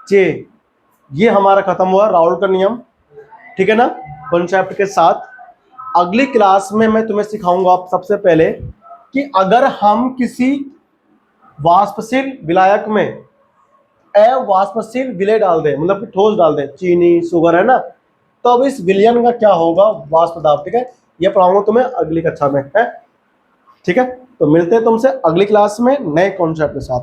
A: जे। ये हमारा खत्म हुआ राउल्ट का नियम, ठीक है ना, कॉन्सेप्ट के साथ। अगली क्लास में मैं तुम्हें सिखाऊंगा सबसे पहले कि अगर हम किसी वाष्पशील विलायक में अवाष्पशील विलय डाल दें, मतलब कि ठोस डाल दें, चीनी शुगर है ना, तो अब इस विलयन का क्या होगा वाष्प दाब, ठीक है, ये पढ़ाऊंगा तुम्हें अगली कक्षा में, है ठीक है। तो मिलते हैं तुमसे अगली क्लास में नए कॉन्सेप्ट के साथ।